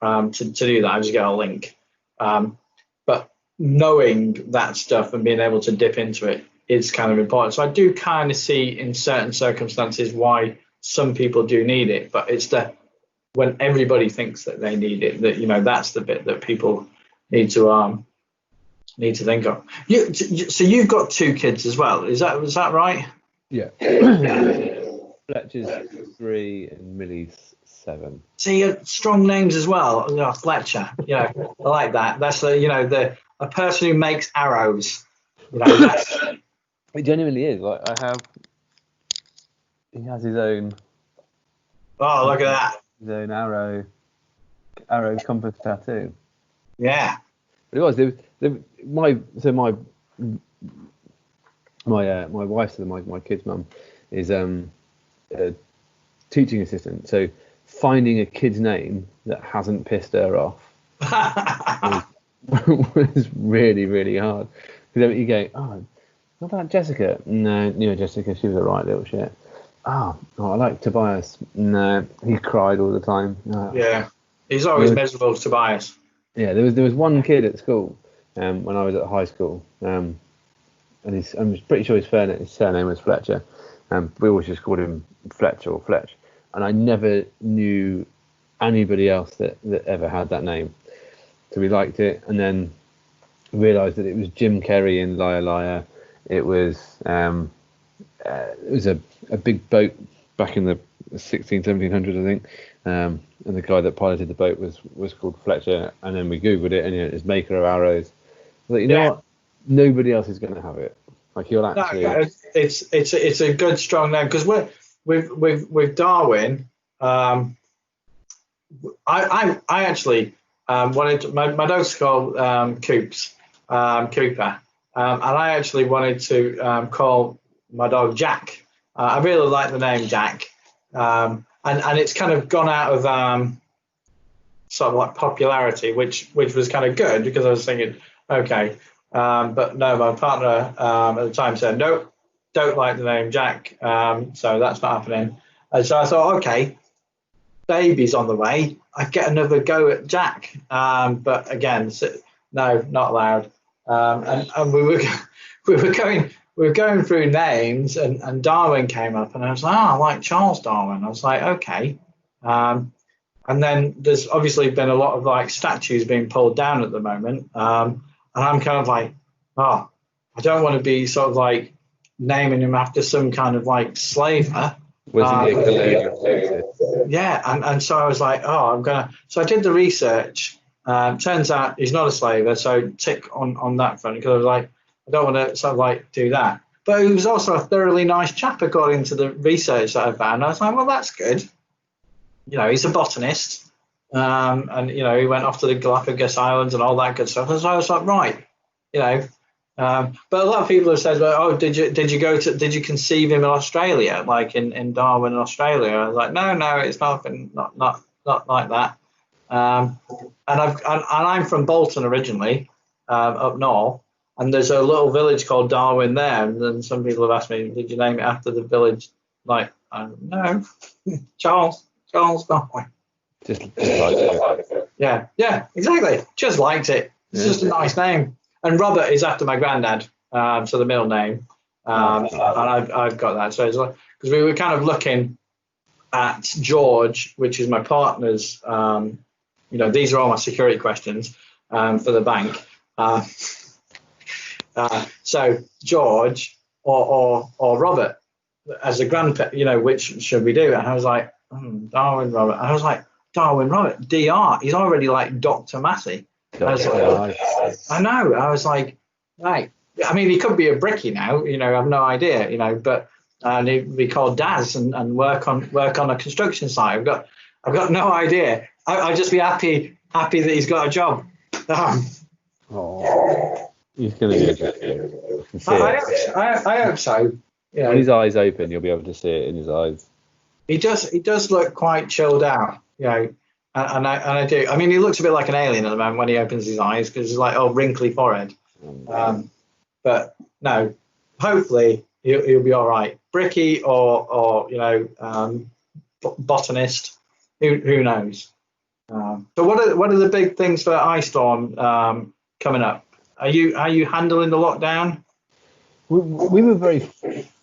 to do that. I just get a link, but knowing that stuff and being able to dip into it is kind of important. So I do kind of see in certain circumstances why some people do need it, but it's when everybody thinks that they need it, that that's the bit that people need to think of. So you've got 2 kids as well, is that right? Yeah. Fletcher's 3 and Millie's 7. So you got strong names as well. Fletcher, I like that. That's a person who makes arrows. That's It genuinely is. Like, I have he has his own Oh, look at that. his own arrow compass tattoo. Yeah. But it was my wife's my kid's mum is a teaching assistant. So finding a kid's name that hasn't pissed her off was really, really hard. Because you go, oh, what about Jessica? No, Jessica, she was a right little shit. Oh, I like Tobias. No, he cried all the time. Oh. Yeah, he's always miserable, Tobias. Yeah, there was one kid at school when I was at high school, and I'm pretty sure his surname was Fletcher. We always just called him Fletcher or Fletch, and I never knew anybody else that ever had that name. So we liked it, and then realised that it was Jim Carrey in Liar Liar. It was a big boat back in the 1700s, I think. And the guy that piloted the boat was called Fletcher. And then we googled it, and it's maker of arrows. But you know what? Nobody else is going to have it. Like you'll actually. No, it's a good strong name because with Darwin. I actually wanted my dog's called Cooper, and I actually wanted to call my dog Jack. I really like the name Jack, and it's kind of gone out of sort of like popularity, which was kind of good because I was thinking, okay, but no, my partner at the time said no, don't like the name Jack, so that's not happening. And so I thought, okay, baby's on the way, I'd get another go at Jack, but again, no, not allowed. And we were going through names, and Darwin came up, and I was like, I like Charles Darwin. I was like, okay. And then there's obviously been a lot of like statues being pulled down at the moment, and I'm kind of like, I don't want to be sort of like naming him after some kind of like slaver. Yeah, and so I was like, so I did the research. Turns out he's not a slaver, so tick on that front, because I was like, I don't want to sort of like do that. But he was also a thoroughly nice chap according to the research that I found. I was like, well, that's good. He's a botanist, and he went off to the Galapagos Islands and all that good stuff. And so I was like, right, but a lot of people have said, well, did you conceive him in Australia, like in Darwin, Australia? I was like, no, it's not like that. And I'm from Bolton originally, up north, and there's a little village called Darwin there. And then some people have asked me, did you name it after the village? Like, no, Charles Darwin. Just liked it. Yeah, exactly. Just liked it. It's just a nice name. And Robert is after my granddad, so the middle name. And I've got that. So it's like, because we were kind of looking at George, which is my partner's. These are all my security questions for the bank. So George or Robert as a grandpa, which should we do? And I was like, Darwin Robert. And I was like, Darwin Robert, DR. He's already like Dr. Massey. I was like, I know. I was like, right. I mean, he could be a brickie now. I have no idea. But he'd be called Daz and work on a construction site. I've got no idea. I'd just be happy that he's got a job. He's going to be a good. I hope so. When his eyes open, you'll be able to see it in his eyes. He does look quite chilled out, and I do. I mean, he looks a bit like an alien at the moment when he opens his eyes, because he's like, wrinkly forehead. But no, hopefully he'll be all right. Bricky or botanist, who knows? So what are the big things for Ice Storm coming up? Are you handling the lockdown? We were very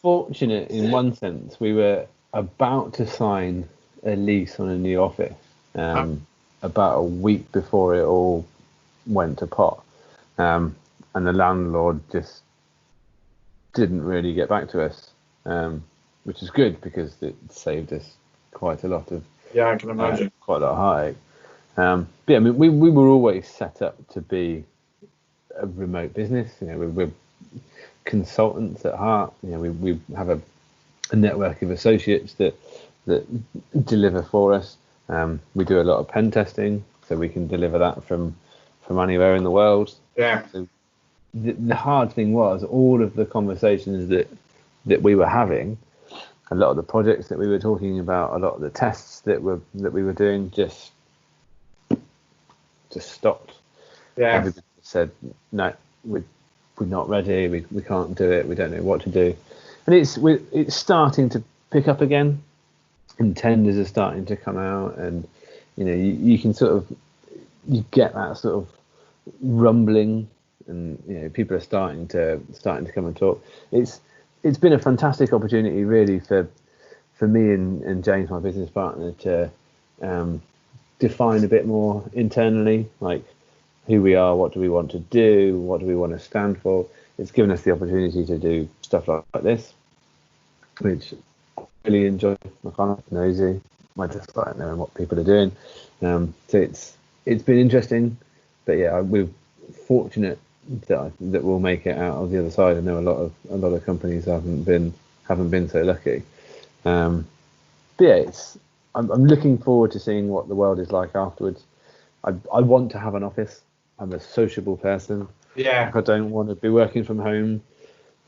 fortunate in one sense. We were about to sign a lease on a new office about a week before it all went to pot, and the landlord just didn't really get back to us, which is good because it saved us quite a lot of I can imagine quite a lot of heartache. But yeah, I mean, we were always set up to be a remote business. We're consultants at heart. We have a a network of associates that deliver for us. We do a lot of pen testing, so we can deliver that from anywhere in the world. Yeah. So the hard thing was all of the conversations that we were having, a lot of the projects that we were talking about, a lot of the tests that we were doing just stopped. Yeah. Everybody said, no, we're not ready. We can't do it. We don't know what to do. And it's starting to pick up again, and tenders are starting to come out, and you can sort of, you get that sort of rumbling, and people are starting to come and talk. It's been a fantastic opportunity, really, for me and James, my business partner, to define a bit more internally, like who we are, what do we want to do, what do we want to stand for. It's given us the opportunity to do stuff like this, which I really enjoy. I'm kind of nosy. I just like knowing what people are doing. So it's been interesting, but yeah, we're fortunate that we'll make it out of the other side. I know a lot of companies haven't been so lucky. But yeah, I'm looking forward to seeing what the world is like afterwards. I want to have an office. I'm a sociable person. Yeah. I don't want to be working from home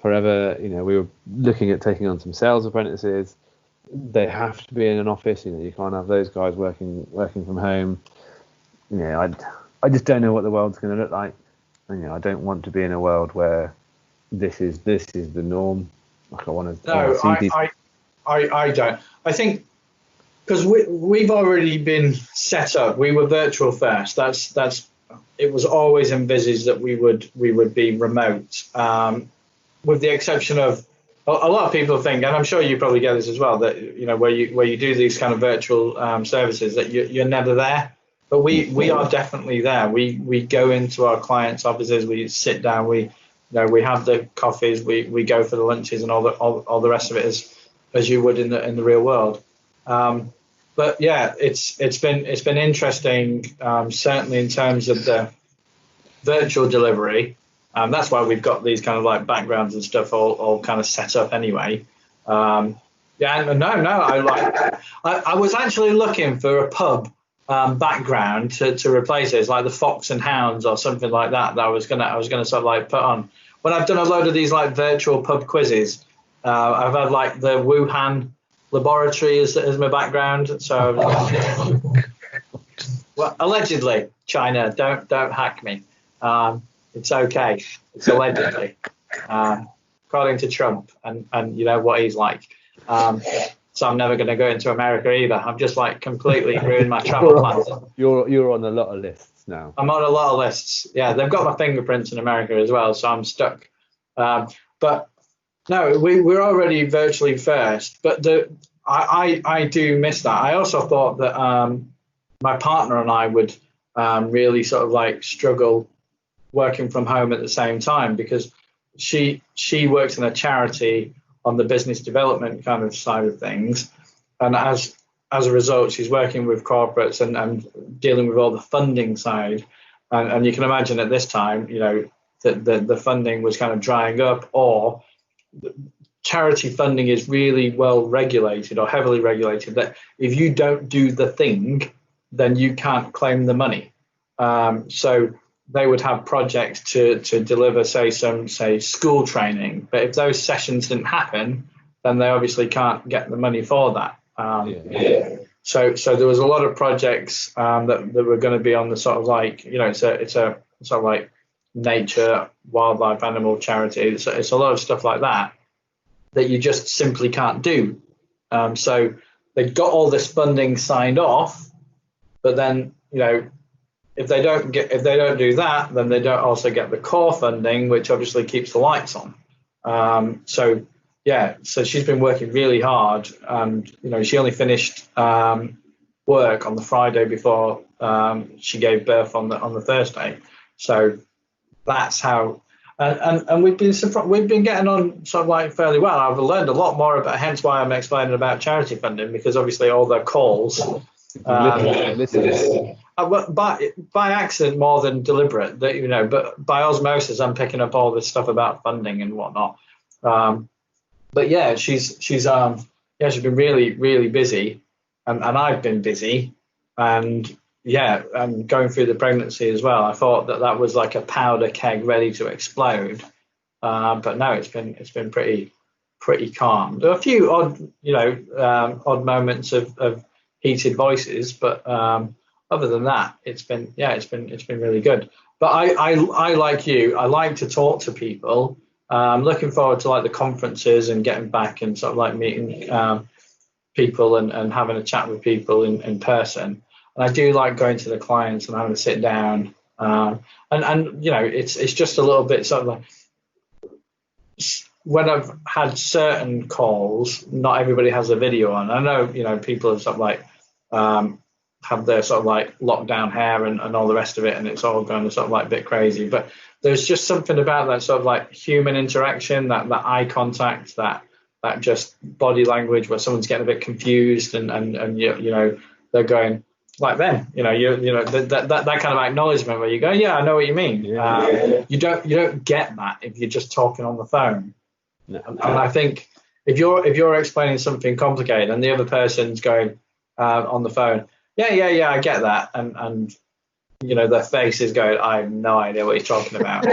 forever. We were looking at taking on some sales apprentices. They have to be in an office. You can't have those guys working from home. I just don't know what the world's going to look like. And, I don't want to be in a world where this is the norm. Like I want to. No, I don't. I think because we've already been set up. We were virtual first. That's it was always envisaged that we would be remote, with the exception of a lot of people think, and I'm sure you probably get this as well, that where you do these kind of virtual services, that you're never there. But we are definitely there. We go into our clients' offices. We sit down. We have the coffees. We go for the lunches and all the rest of it as you would in the real world. But yeah, it's been interesting, certainly in terms of the virtual delivery. That's why we've got these kind of like backgrounds and stuff all kind of set up anyway. I was actually looking for a pub background to replace it. It's like the Fox and Hounds or something like that I was gonna sort of like put on. When I've done a load of these like virtual pub quizzes, I've had like the Wuhan laboratory as my background. So well, allegedly, China, don't hack me. It's okay. It's allegedly, according to Trump, and you know what he's like. So I'm never going to go into America either. I'm just like completely ruined my travel plans. You're on a lot of lists now. I'm on a lot of lists. Yeah, they've got my fingerprints in America as well, so I'm stuck. But no, we're already virtually first. But I do miss that. I also thought that my partner and I would really sort of like struggle working from home at the same time, because she works in a charity on the business development kind of side of things, and as a result she's working with corporates and dealing with all the funding side, and you can imagine at this time that the funding was kind of drying up, or charity funding is really well regulated or heavily regulated, that if you don't do the thing then you can't claim the money. So they would have projects to deliver, say school training, but if those sessions didn't happen, then they obviously can't get the money for that. So there was a lot of projects that were going to be on the sort of like, it's a sort of like nature, wildlife, animal charity. It's a lot of stuff like that you just simply can't do. So they got all this funding signed off, but then if they don't do that, then they don't also get the core funding, which obviously keeps the lights on. So she's been working really hard, and she only finished work on the Friday before she gave birth on the Thursday. So that's how. And we've been getting on sort of like fairly well. I've learned a lot more about, hence why I'm explaining about charity funding, because obviously all their calls. By accident more than deliberate, but by osmosis I'm picking up all this stuff about funding and whatnot. but yeah, she's been really, really busy, and I've been busy, and yeah, and going through the pregnancy as well. I thought that was like a powder keg ready to explode, but no, it's been pretty calm. There are a few odd moments of heated voices, but other than that, it's been really good. But I like you. I like to talk to people. I'm looking forward to like the conferences and getting back and sort of like meeting people and having a chat with people in person. And I do like going to the clients and having a sit down. And it's just a little bit sort of like, when I've had certain calls, not everybody has a video on. I know, people have sort of like have their sort of like lockdown hair and all the rest of it, and it's all going sort of like a bit crazy. But there's just something about that sort of like human interaction, that eye contact, that just body language where someone's getting a bit confused and they're going like them, that kind of acknowledgement where you go, yeah, I know what you mean. Yeah. You don't get that if you're just talking on the phone. No. And I think if you're explaining something complicated and the other person's going on the phone, yeah, I get that, and their face is going, I have no idea what you're talking about.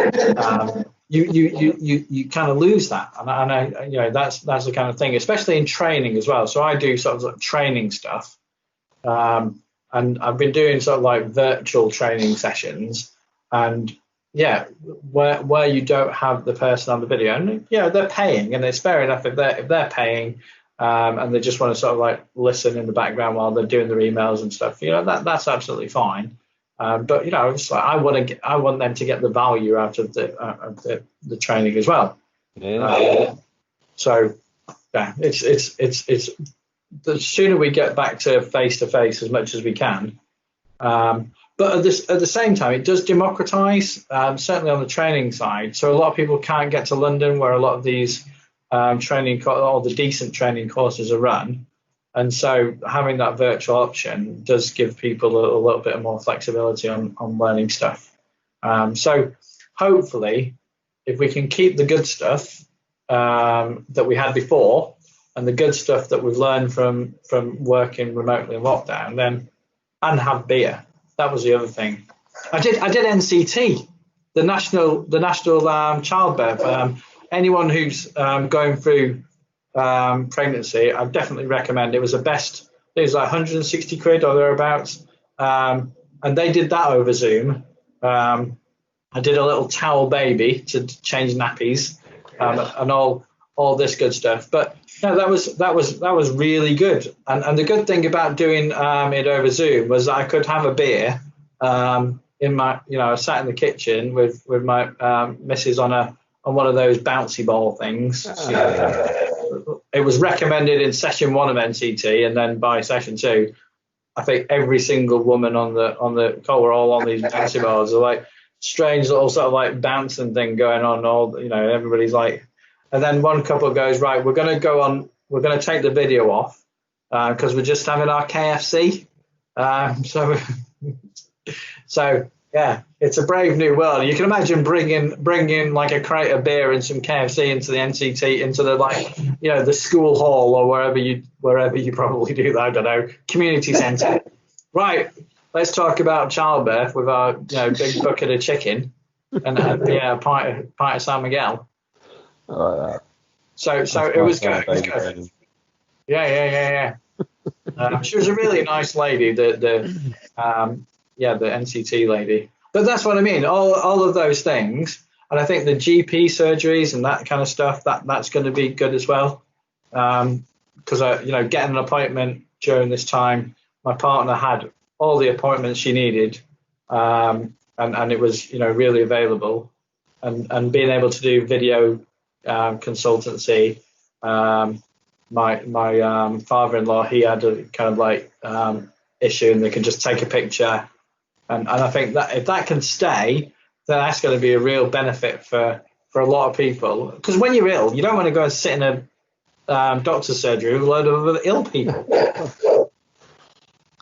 You kind of lose that, and I that's the kind of thing, especially in training as well. So I do sort of like training stuff, and I've been doing sort of like virtual training sessions, and yeah, where you don't have the person on the video, and they're paying, and it's fair enough if they're paying, and they just want to sort of like listen in the background while they're doing their emails and stuff. That's absolutely fine. But it's like I want them to get the value out of the training as well. Yeah. So yeah, it's the sooner we get back to face as much as we can. But at the same time, it does democratize, certainly on the training side. So a lot of people can't get to London, where a lot of these all the decent training courses are run. And so having that virtual option does give people a little bit more flexibility on learning stuff. So hopefully, if we can keep the good stuff that we had before and the good stuff that we've learned from working remotely in lockdown, and have beer. That was the other thing. I did NCT, the national childbirth. Anyone who's going through pregnancy, I definitely recommend. It was the best. It was like 160 quid or thereabouts, and they did that over Zoom. I did a little towel baby to change nappies, and all this good stuff. But that was really good. And the good thing about doing it over Zoom was that I could have a beer in my, I sat in the kitchen with my missus on one of those bouncy ball things. It was recommended in session 1 of NCT, and then by session 2, I think every single woman on the call were all on these bouncy balls. They're like strange little sort of like bouncing thing going on. Everybody's like, and then one couple goes, right, we're going to take the video off because we're just having our KFC. So yeah, it's a brave new world. You can imagine bringing like a crate of beer and some KFC into the NCT, into the the school hall or wherever you probably do that. I don't know, community centre. Right, let's talk about childbirth with our big bucket of chicken and a pint of San Miguel. So it was good. It was good. Yeah. She was a really nice lady. The NCT lady. But that's what I mean. All of those things, and I think the GP surgeries and that kind of stuff, that's going to be good as well. Because getting an appointment during this time, my partner had all the appointments she needed, and it was really available, and being able to do video consultancy. My father-in-law, he had a kind of like issue, and they can just take a picture, and I think that if that can stay, then that's going to be a real benefit for a lot of people. Because when you're ill, you don't want to go and sit in a doctor's surgery with a load of other ill people.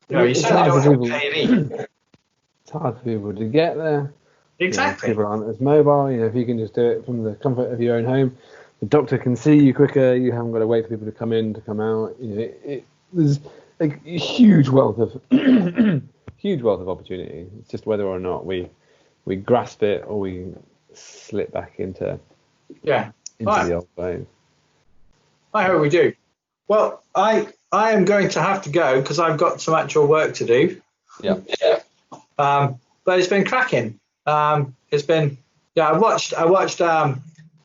You certainly don't have A&E. It's hard for people to get there. Exactly. People aren't as mobile. If you can just do it from the comfort of your own home. the doctor can see you quicker. You haven't got to wait for people to come in, to come out. You know, there's a huge wealth of opportunity. It's just whether or not we grasp it or we slip back into the old ways. I hope we do. Well, I am going to have to go because I've got some actual work to do. Yeah. But it's been cracking. It's been, I watched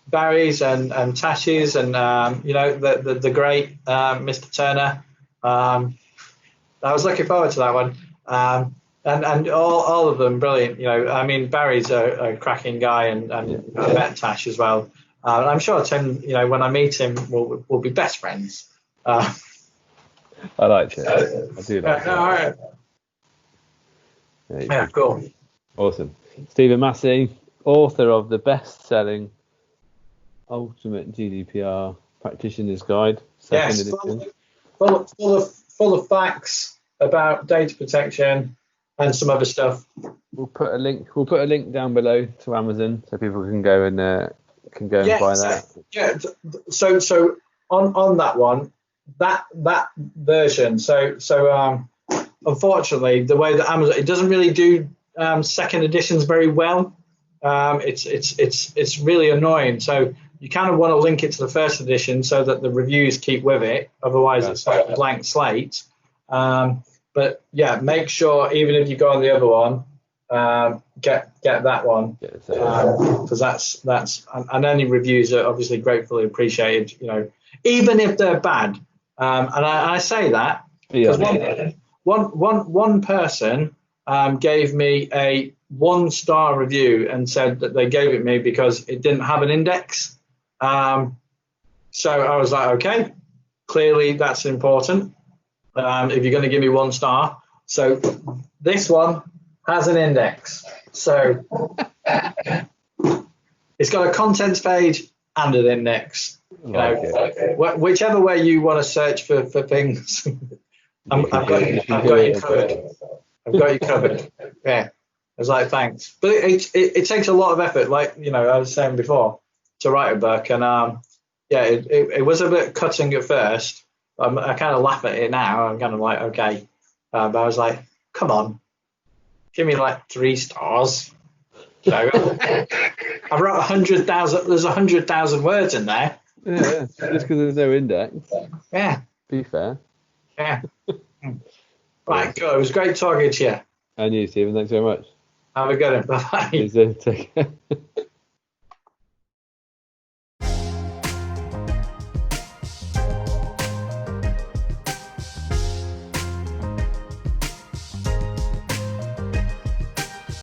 Barry's and Tash's and the great Mr. Turner. I was looking forward to that one. And all of them brilliant. I mean, Barry's a cracking guy, and I met Tash as well. And I'm sure Tim, when I meet him, we'll be best friends. I like it. I do like it. All right. Yeah, cool. Awesome. Stephen Massey, author of the best-selling Ultimate GDPR Practitioner's Guide, second edition. Full of facts about data protection and some other stuff. We'll put a link down below to Amazon so people can go and buy that. Yeah. So on that one, that version. So unfortunately, the way that Amazon, it doesn't really do second editions very well. It's really annoying. So you kind of want to link it to the first edition so that the reviews keep with it. Otherwise, it's like a blank slate. But yeah, make sure even if you go on the other one, get that one, because that's and any reviews are obviously gratefully appreciated. Even if they're bad. And I say that because one person gave me a 1-star review and said that they gave it me because it didn't have an index. So I was like, okay, clearly that's important. If you're going to give me 1 star. So this one has an index. So it's got a contents page and an index. Whichever way you want to search for things, I've got you covered. I've got you covered. Yeah. I was like, thanks. But it takes a lot of effort, like I was saying before, to write a book. And it was a bit cutting at first. I kind of laugh at it now. I'm kind of like, okay. But I was like, come on, give me like 3 stars. I wrote 100,000. There's 100,000 words in there. Yeah, just because there's no index. Yeah. Be fair. Yeah. Right, good. It was great talking to you. And you, Stephen. Thanks very much. Have a good one. Bye-bye. Take care.